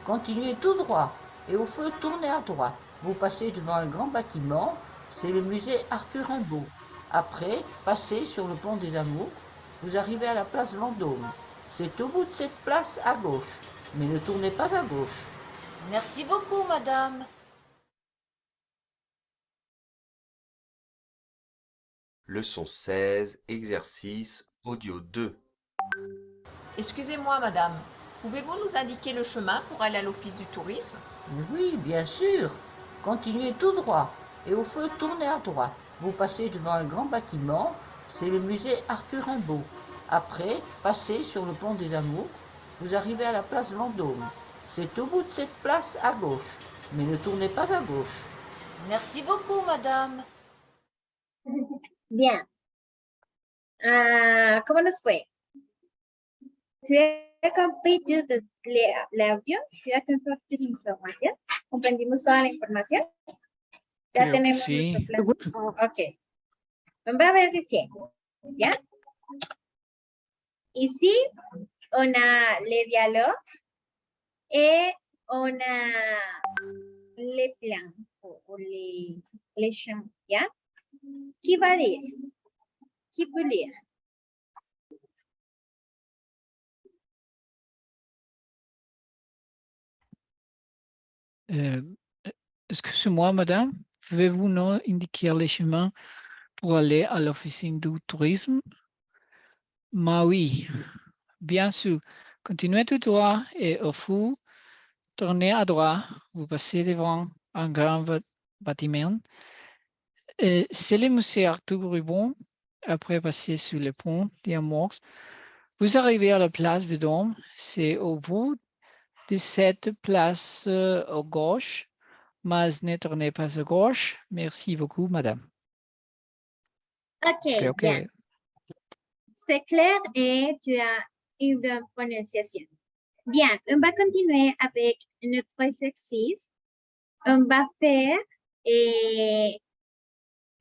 Continuez tout droit et au feu, tournez à droite. Vous passez devant un grand bâtiment, c'est le musée Arthur Rimbaud. Après, passez sur le pont des Amours, vous arrivez à la place Vendôme. C'est au bout de cette place à gauche, mais ne tournez pas à gauche. Merci beaucoup, madame. Leçon 16, exercice audio 2. Excusez-moi, madame. Pouvez-vous nous indiquer le chemin pour aller à l'office du tourisme? Oui, bien sûr. Continuez tout droit et au feu, tournez à droite. Vous passez devant un grand bâtiment, c'est le musée Arthur Rimbaud. Après, passez sur le pont des Amours, vous arrivez à la place Vendôme. C'est au bout de cette place à gauche, mais ne tournez pas à gauche. Merci beaucoup, madame. Bien. ¿Cómo nos fue? ¿Tu as compris tout l'audio? ¿Tu as compris toute l'information? ¿Comprendimos toda la información? Ya Creo que tenemos sí. nuestro plan. Ok. Va a vérifier. ¿Ya? Ici, on a les dialogues et on a les plans ou les champs. ¿Ya? Qui va lire? Qui peut lire? Euh, Excusez-moi, madame. Pouvez-vous nous indiquer les chemins pour aller à l'officine du tourisme? Mais oui, bien sûr. Continuez tout droit et au fond, tournez à droite. Vous passez devant un grand bâtiment. C'est le musée Arthur Rimbaud. Après, passez sur le pont des Amours. Vous arrivez à la place Vendôme. C'est au bout de cette place à gauche, mais ne tournez pas à gauche. Merci beaucoup, madame. Ok, Creo bien. que C'est clair et tu as une bonne prononciation. Bien, on va continuer avec notre exercice. On va faire un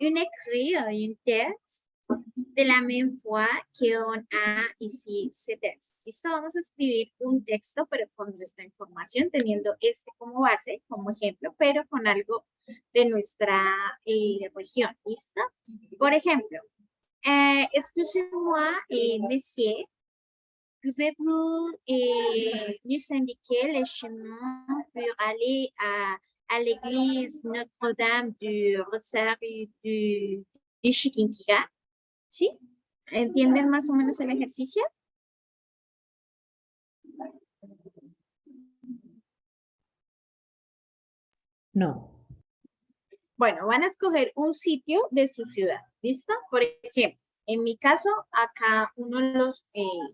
écrit, un texte de la même fois qu'on a ici ce texte. Listo, vamos a escribir un texto, pero con nuestra información, teniendo este como base, como ejemplo, pero con algo de nuestra región. ¿Listo? Por ejemplo, excusez-moi, monsieur, pouvez-vous nous indiquer le chemin pour aller à l'église Notre-Dame du Rosario du Chiquinquirá? ¿Sí? ¿Entienden más o menos el ejercicio? No. Bueno, van a escoger un sitio de su ciudad, ¿listo? Por ejemplo, en mi caso, acá uno de los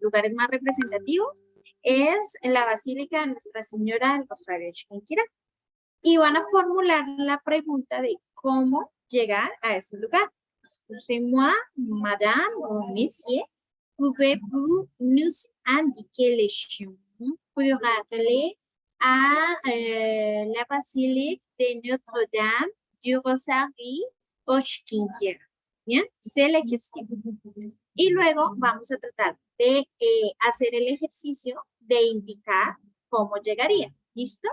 lugares más representativos es la Basílica de Nuestra Señora del Rosario de Chiquinquirá. Y van a formular la pregunta de cómo llegar a ese lugar. Excusez-moi, madame ou monsieur, pouvez-vous nous indiquer les chemins pour aller à la basilique de Notre-Dame du Rosario o Chiquinquirá? Bien, c'est la question. Y luego vamos a tratar de hacer el ejercicio de indicar cómo llegaría. ¿Listo?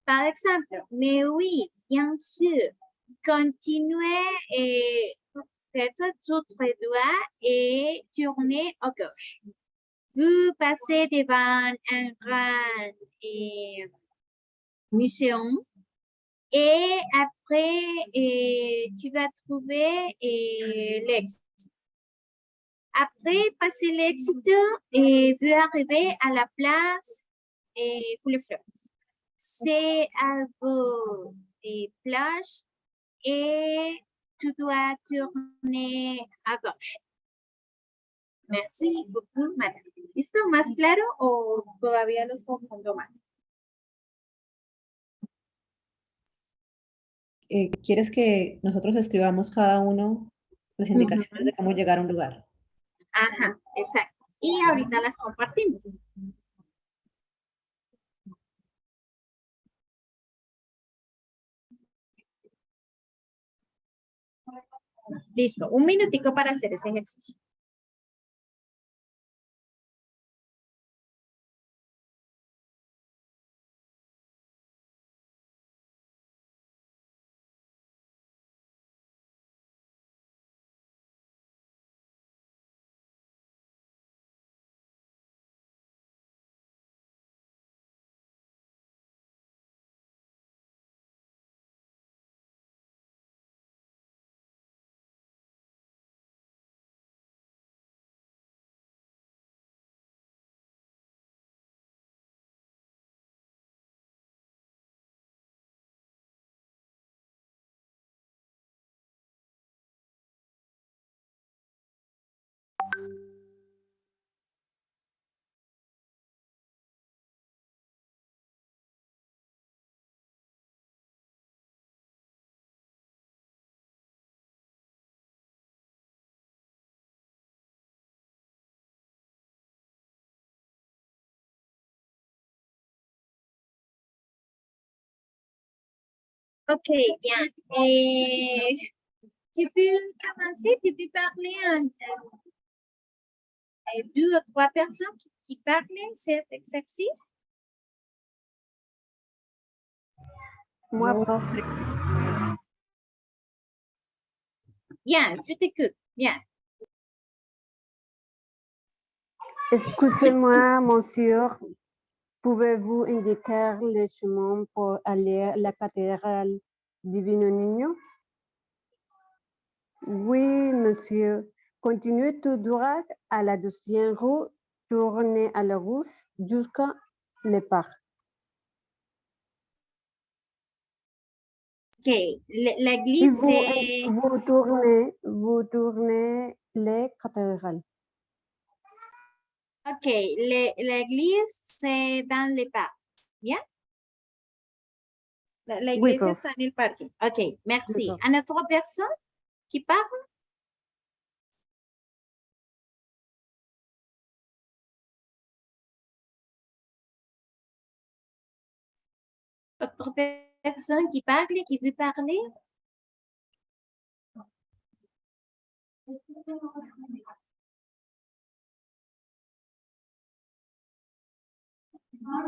Par exemple, mais oui, bien sûr. Continuez, faites tout droit et tournez à gauche. Vous passez devant un grand muséum et après, tu vas trouver l'exit. Après passer l'exit, vous arrivez à la place pour les fleurs. C'est à vos plages et tu dois tourner à gauche. Merci beaucoup, madame. ¿Listo? ¿Más claro o todavía los confundo más? ¿Quieres que nosotros escribamos cada uno las indicaciones de cómo llegar a un lugar? Ajá, exacto. Y ahorita las compartimos. Listo, un minutico para hacer ese ejercicio. Ok, bien. Tu peux commencer, tu peux parler à 2 ou 3 personnes qui parlent cet exercice? Moi, Bien, je t'écoute. Bien. excusez-moi, monsieur, pouvez-vous indiquer le chemin pour aller à la cathédrale Divino Niño? Oui, monsieur. Continuez tout droit à la deuxième rue, tournez à la gauche jusqu'à le parc. Ok, l'église c'est... Vous tournez les cathédrales. Ok, l'église c'est dans le parc. Bien? La Oui, iglesia prof. está en el parque. Ok, merci. prof. ¿A une autre personne qui parle? Autre personne qui parle, qui veut parler?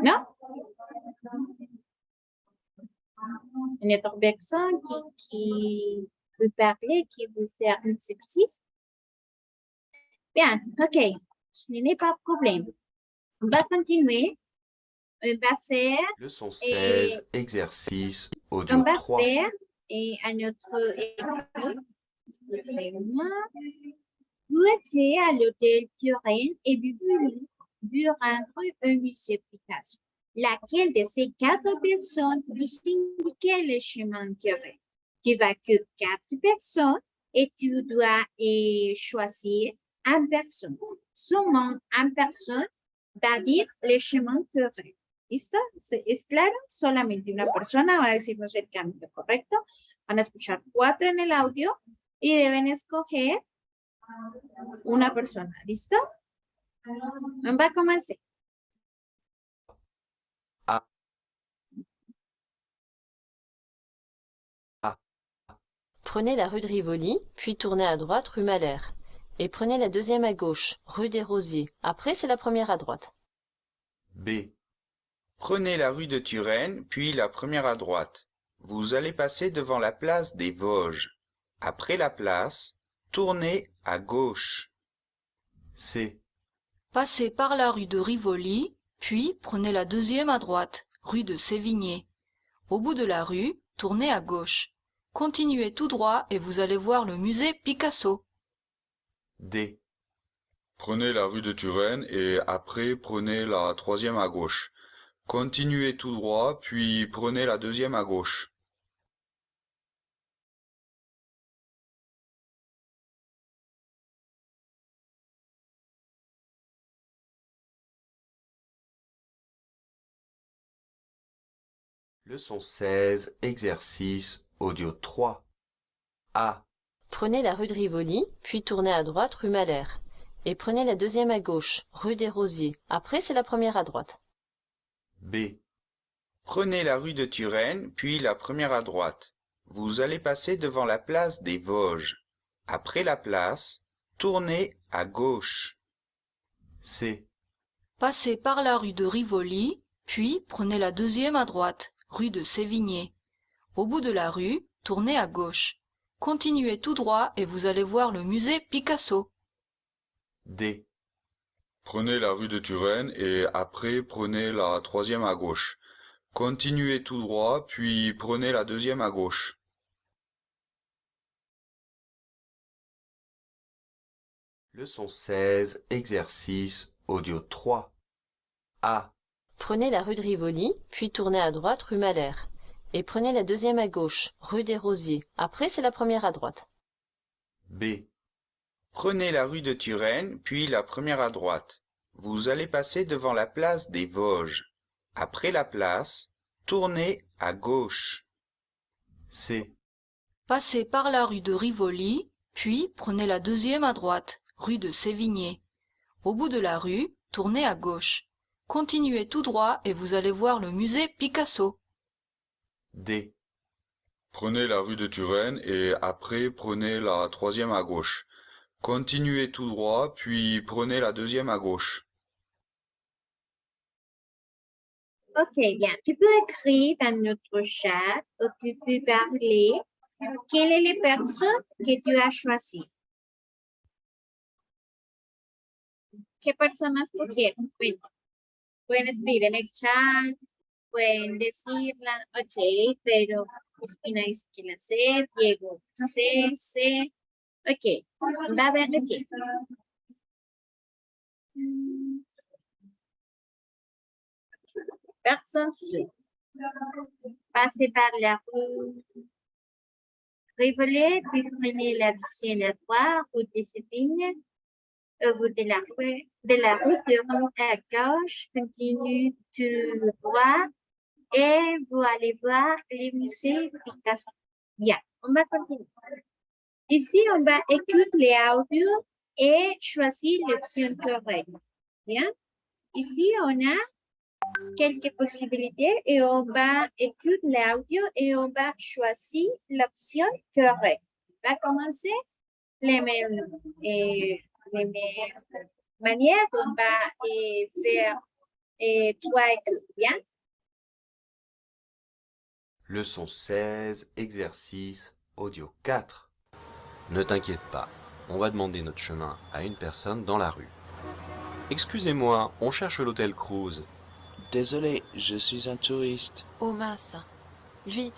Non? Une autre personne qui veut parler, qui veut faire un exercice? Bien, ok. Ce n'est pas de problème. On va continuer. On va faire... Leçon 16, exercice On audio va 3. faire à notre école. Vous étiez à l'hôtel Turenne et vous voulez vous rendre un musée Picasso. laquelle de ces 4 personnes nous indiquer le chemin correct. Tu vas que 4 personnes et tu dois choisir une personne. Seulement une personne va dire le chemin correct. ¿Listo? ¿Es claro? Solamente una persona va a decirnos el camino correcto. Van a escuchar 4 en el audio y deben escoger una persona. ¿Listo? Va a comenzar. Prenez la rue de Rivoli, puis tournez à droite rue Malher. Et prenez la deuxième à gauche, rue des Rosiers. Après, c'est la première à droite. B. Prenez la rue de Turenne, puis la première à droite. Vous allez passer devant la place des Vosges. Après la place, tournez à gauche. C. Passez par la rue de Rivoli, puis prenez la deuxième à droite, rue de Sévigné. Au bout de la rue, tournez à gauche. Continuez tout droit et vous allez voir le musée Picasso. D. Prenez la rue de Turenne et après prenez la troisième à gauche. Continuez tout droit, puis prenez la deuxième à gauche. Leçon 16, exercice audio 3. A. Prenez la rue de Rivoli, puis tournez à droite rue Malher. Et prenez la deuxième à gauche, rue des Rosiers. Après, c'est la première à droite. B. Prenez la rue de Turenne, puis la première à droite. Vous allez passer devant la place des Vosges. Après la place, tournez à gauche. C. Passez par la rue de Rivoli, puis prenez la deuxième à droite, rue de Sévigné. Au bout de la rue, tournez à gauche. Continuez tout droit et vous allez voir le musée Picasso. D. Prenez la rue de Turenne et après prenez la troisième à gauche. Continuez tout droit, puis prenez la deuxième à gauche. Leçon 16, exercice audio 3. A. Prenez la rue de Rivoli, puis tournez à droite rue Malher. Et prenez la deuxième à gauche, rue des Rosiers. Après, c'est la première à droite. B. Prenez la rue de Turenne, puis la première à droite. Vous allez passer devant la place des Vosges. Après la place, tournez à gauche. C. Passez par la rue de Rivoli, puis prenez la deuxième à droite, rue de Sévigné. Au bout de la rue, tournez à gauche. Continuez tout droit et vous allez voir le musée Picasso. D. Prenez la rue de Turenne et après prenez la troisième à gauche. Continuez tout droit, puis prenez la deuxième à gauche. Ok, bien. Tu peux écrire dans notre chat ou tu peux parler quelles sont les personnes que tu as choisies. ¿Qué personas cogieron? Bueno, pueden escribir en el chat, pueden decirla, ok, pero Ospina dice que la C, Diego C. Ok, va a ver aquí. Personne C. Passez par la rue Rivoli, puis prenez la deuxième à droite, route de Sévigné. Au bout de la route à gauche, continue tout droit et vous allez voir le musée Picasso. Bien, on va continuer. Ici, on va écouter les audios et choisir l'option correcte. Bien, ici, on a quelques possibilités et on va écouter l'audio et on va choisir l'option correcte. On va commencer les mêmes manières, on va faire 3 écoutes, bien? Leçon 16, exercice audio 4. Ne t'inquiète pas, on va demander notre chemin à une personne dans la rue. Excusez-moi, on cherche l'hôtel Cruz. Désolé, je suis un touriste. Oh mince. Lui,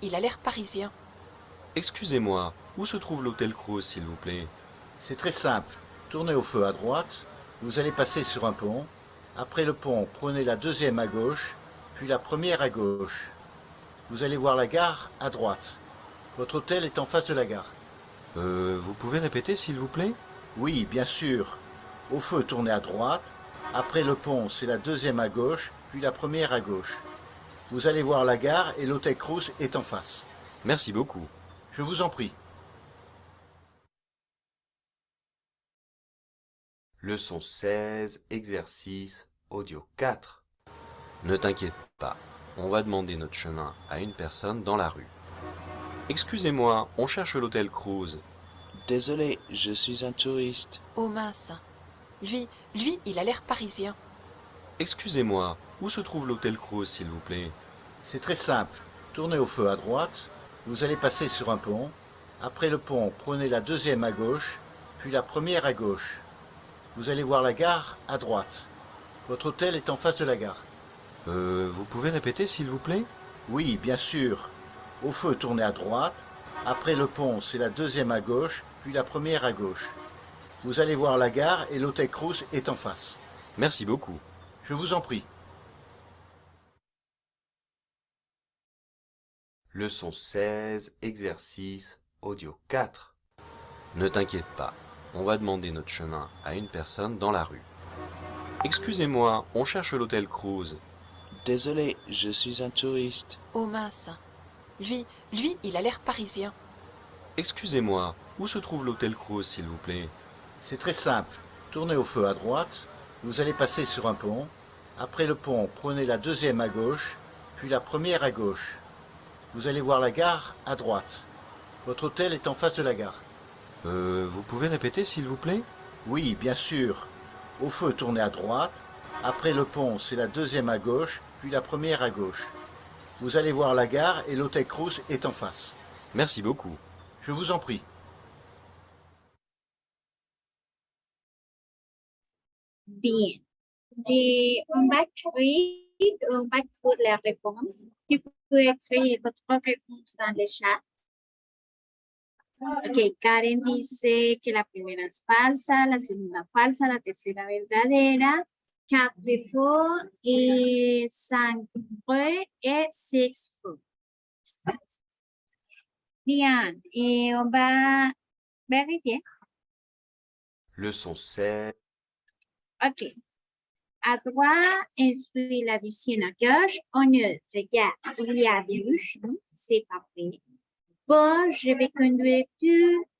il a l'air parisien. Excusez-moi, où se trouve l'hôtel Cruz, s'il vous plaît? C'est très simple. Tournez au feu à droite, vous allez passer sur un pont, Après le pont, prenez la deuxième à gauche, puis la première à gauche. Vous allez voir la gare à droite. Votre hôtel est en face de la gare. Vous pouvez répéter s'il vous plaît? Oui, bien sûr. Au feu, tournez à droite. Après le pont, c'est la deuxième à gauche, puis la première à gauche. Vous allez voir la gare et l'hôtel Cruz est en face. Merci beaucoup. Je vous en prie. Leçon 16, exercice audio 4. Ne t'inquiète pas, on va demander notre chemin à une personne dans la rue. Excusez-moi, on cherche l'hôtel Cruz. Désolé, je suis un touriste. Oh mince. Lui, il a l'air parisien. Excusez-moi, où se trouve l'hôtel Cruz s'il vous plaît? C'est très simple. Tournez au feu à droite. Vous allez passer sur un pont. Après le pont, prenez la deuxième à gauche, puis la première à gauche. Vous allez voir la gare à droite. Votre hôtel est en face de la gare. Vous pouvez répéter s'il vous plaît? Oui, bien sûr. Au feu, tournez à droite. Après le pont, c'est la deuxième à gauche, puis la première à gauche. Vous allez voir la gare et l'hôtel Cruz est en face. Merci beaucoup. Je vous en prie. Leçon 16, exercice audio 4. Ne t'inquiète pas, on va demander notre chemin à une personne dans la rue. Excusez-moi, on cherche l'hôtel Cruz. Désolé, je suis un touriste. Oh mince. Lui, il a l'air parisien. Excusez-moi, où se trouve l'hôtel Cruz s'il vous plaît? C'est très simple. Tournez au feu à droite. Vous allez passer sur un pont. Après le pont, prenez la deuxième à gauche, puis la première à gauche. Vous allez voir la gare à droite. Votre hôtel est en face de la gare. Vous pouvez répéter s'il vous plaît? Oui, bien sûr. Au feu, tournez à droite. Après le pont, c'est la deuxième à gauche, puis la première à gauche. Vous allez voir la gare et l'hôtel Cruz est en face. Merci beaucoup. Je vous en prie. Bien. Et on va créer la réponse. Tu peux écrire votre réponse dans le chat. Ok, Karen dice que la primera es falsa, la segunda falsa, la tercera verdadera. 4 faux et 5 vrais et 6 faux. Bien, et on va vérifier. Leçon 16. Ok. À droite, ensuite la deuxième à gauche. On regarde, il y a des ruches, c'est pas vrai. Bon, je vais conduire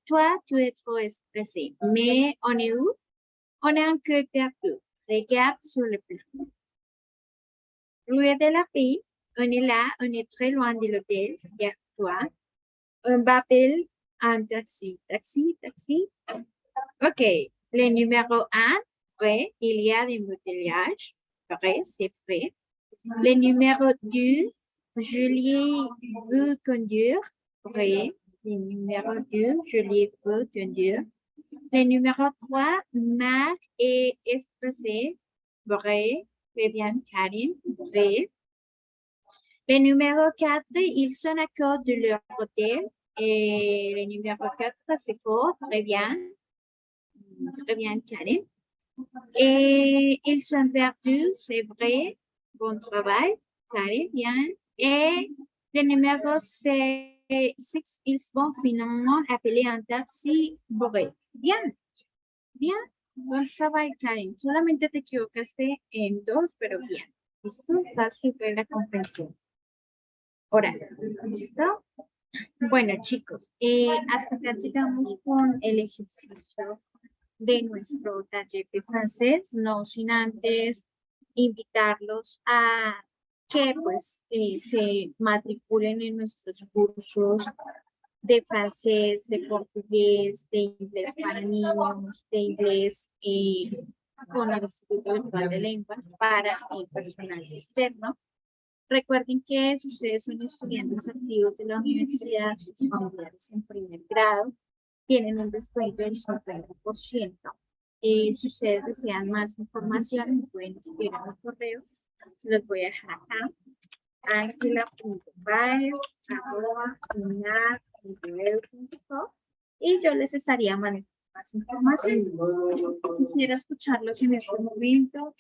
toi, tu es trop stressé. Mais on est où? On est un peu perdu. Regarde sur le plan. Rue de la Paix, on est là, on est très loin de l'hôtel. Regarde-toi. On va appeler un taxi. Taxi. Ok. Le numéro 1, vrai, il y a des embouteillages. Vrai, c'est vrai. Le numéro 2, Julie veut conduire. Vrai. Le numéro 2, Julie veut conduire. Le numéro 3, Marc est stressé. Vrai. Très bien, Karine. Vrai. Le numéro 4, ils sont à côté de leur hôtel. Et le numéro 4, c'est faux. Très bien. Très bien, Karine. Et ils sont perdus, c'est vrai. Bon travail, Karine, bien. Et le numéro 6, ils vont finalement appeler un taxi. Vrai. Bien. Bien. Buen trabajo, Karen. Solamente te equivocaste en 2, pero bien. ¿Listo? Está súper la comprensión. Ahora, ¿listo? Bueno, chicos, hasta acá llegamos con el ejercicio de nuestro taller de francés, no sin antes invitarlos a que pues se matriculen en nuestros cursos de francés, de portugués, de inglés para niños, de inglés con el Instituto Virtual de Lenguas para personal externo. Recuerden que si ustedes son estudiantes activos de la universidad, sus familiares en primer grado, tienen un descuento del 50%. Si ustedes desean más información, me pueden escribir a mi correo. Se los voy a dejar acá. angela.baez@unar.edu.co y yo les estaría mandando más información. Quisiera escucharlos en este momento.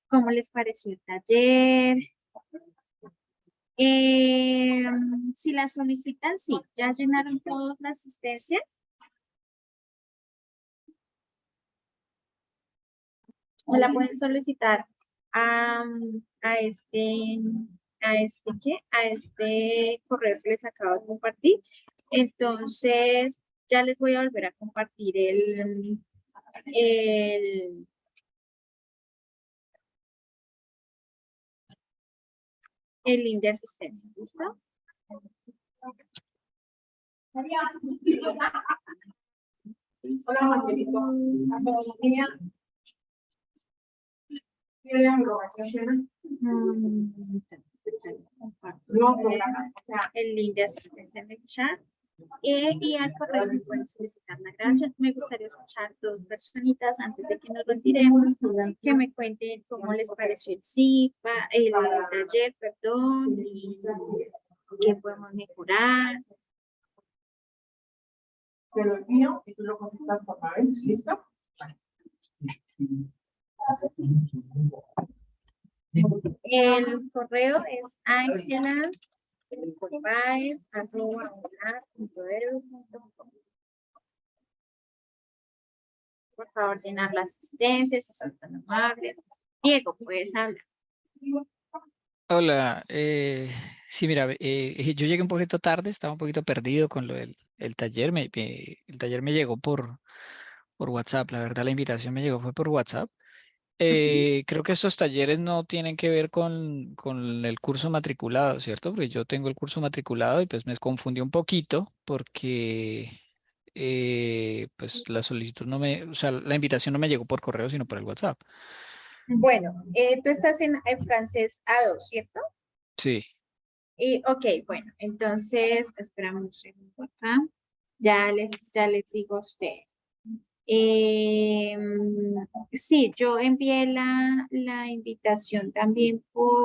cómo les pareció el taller. Si la solicitan, sí, ya llenaron todos la asistencia. O la pueden solicitar a este correo que les acabo de compartir. Entonces, ya les voy a volver a compartir el link de asistencia. ¿Listo? Hola, Margarito. El link de asistencia en el chat. Y al correo me pueden solicitar la grabación. Me gustaría escuchar dos personitas antes de que nos retiremos, que me cuenten cómo les pareció el CIPA, el taller, perdón, y qué podemos mejorar. Te lo envío y tú lo consultas por favor. ¿Listo? El correo es angela.paez@unar.edu.com. Por favor, llenar la asistencia, si son tan amables. Diego, puedes hablar. Hola, sí, mira, yo llegué un poquito tarde, estaba un poquito perdido con lo del el taller. El taller me llegó por WhatsApp, la verdad la invitación me llegó fue por WhatsApp. Creo que estos talleres no tienen que ver con el curso matriculado, ¿cierto? Porque yo tengo el curso matriculado y pues me confundí un poquito porque pues la solicitud no me, o sea, la invitación no me llegó por correo, sino por el WhatsApp. Bueno, tú estás en francés A2, ¿cierto? Sí. Ok, bueno, entonces, esperamos un segundo acá. Ya les digo a ustedes. Sí, yo envié la invitación también por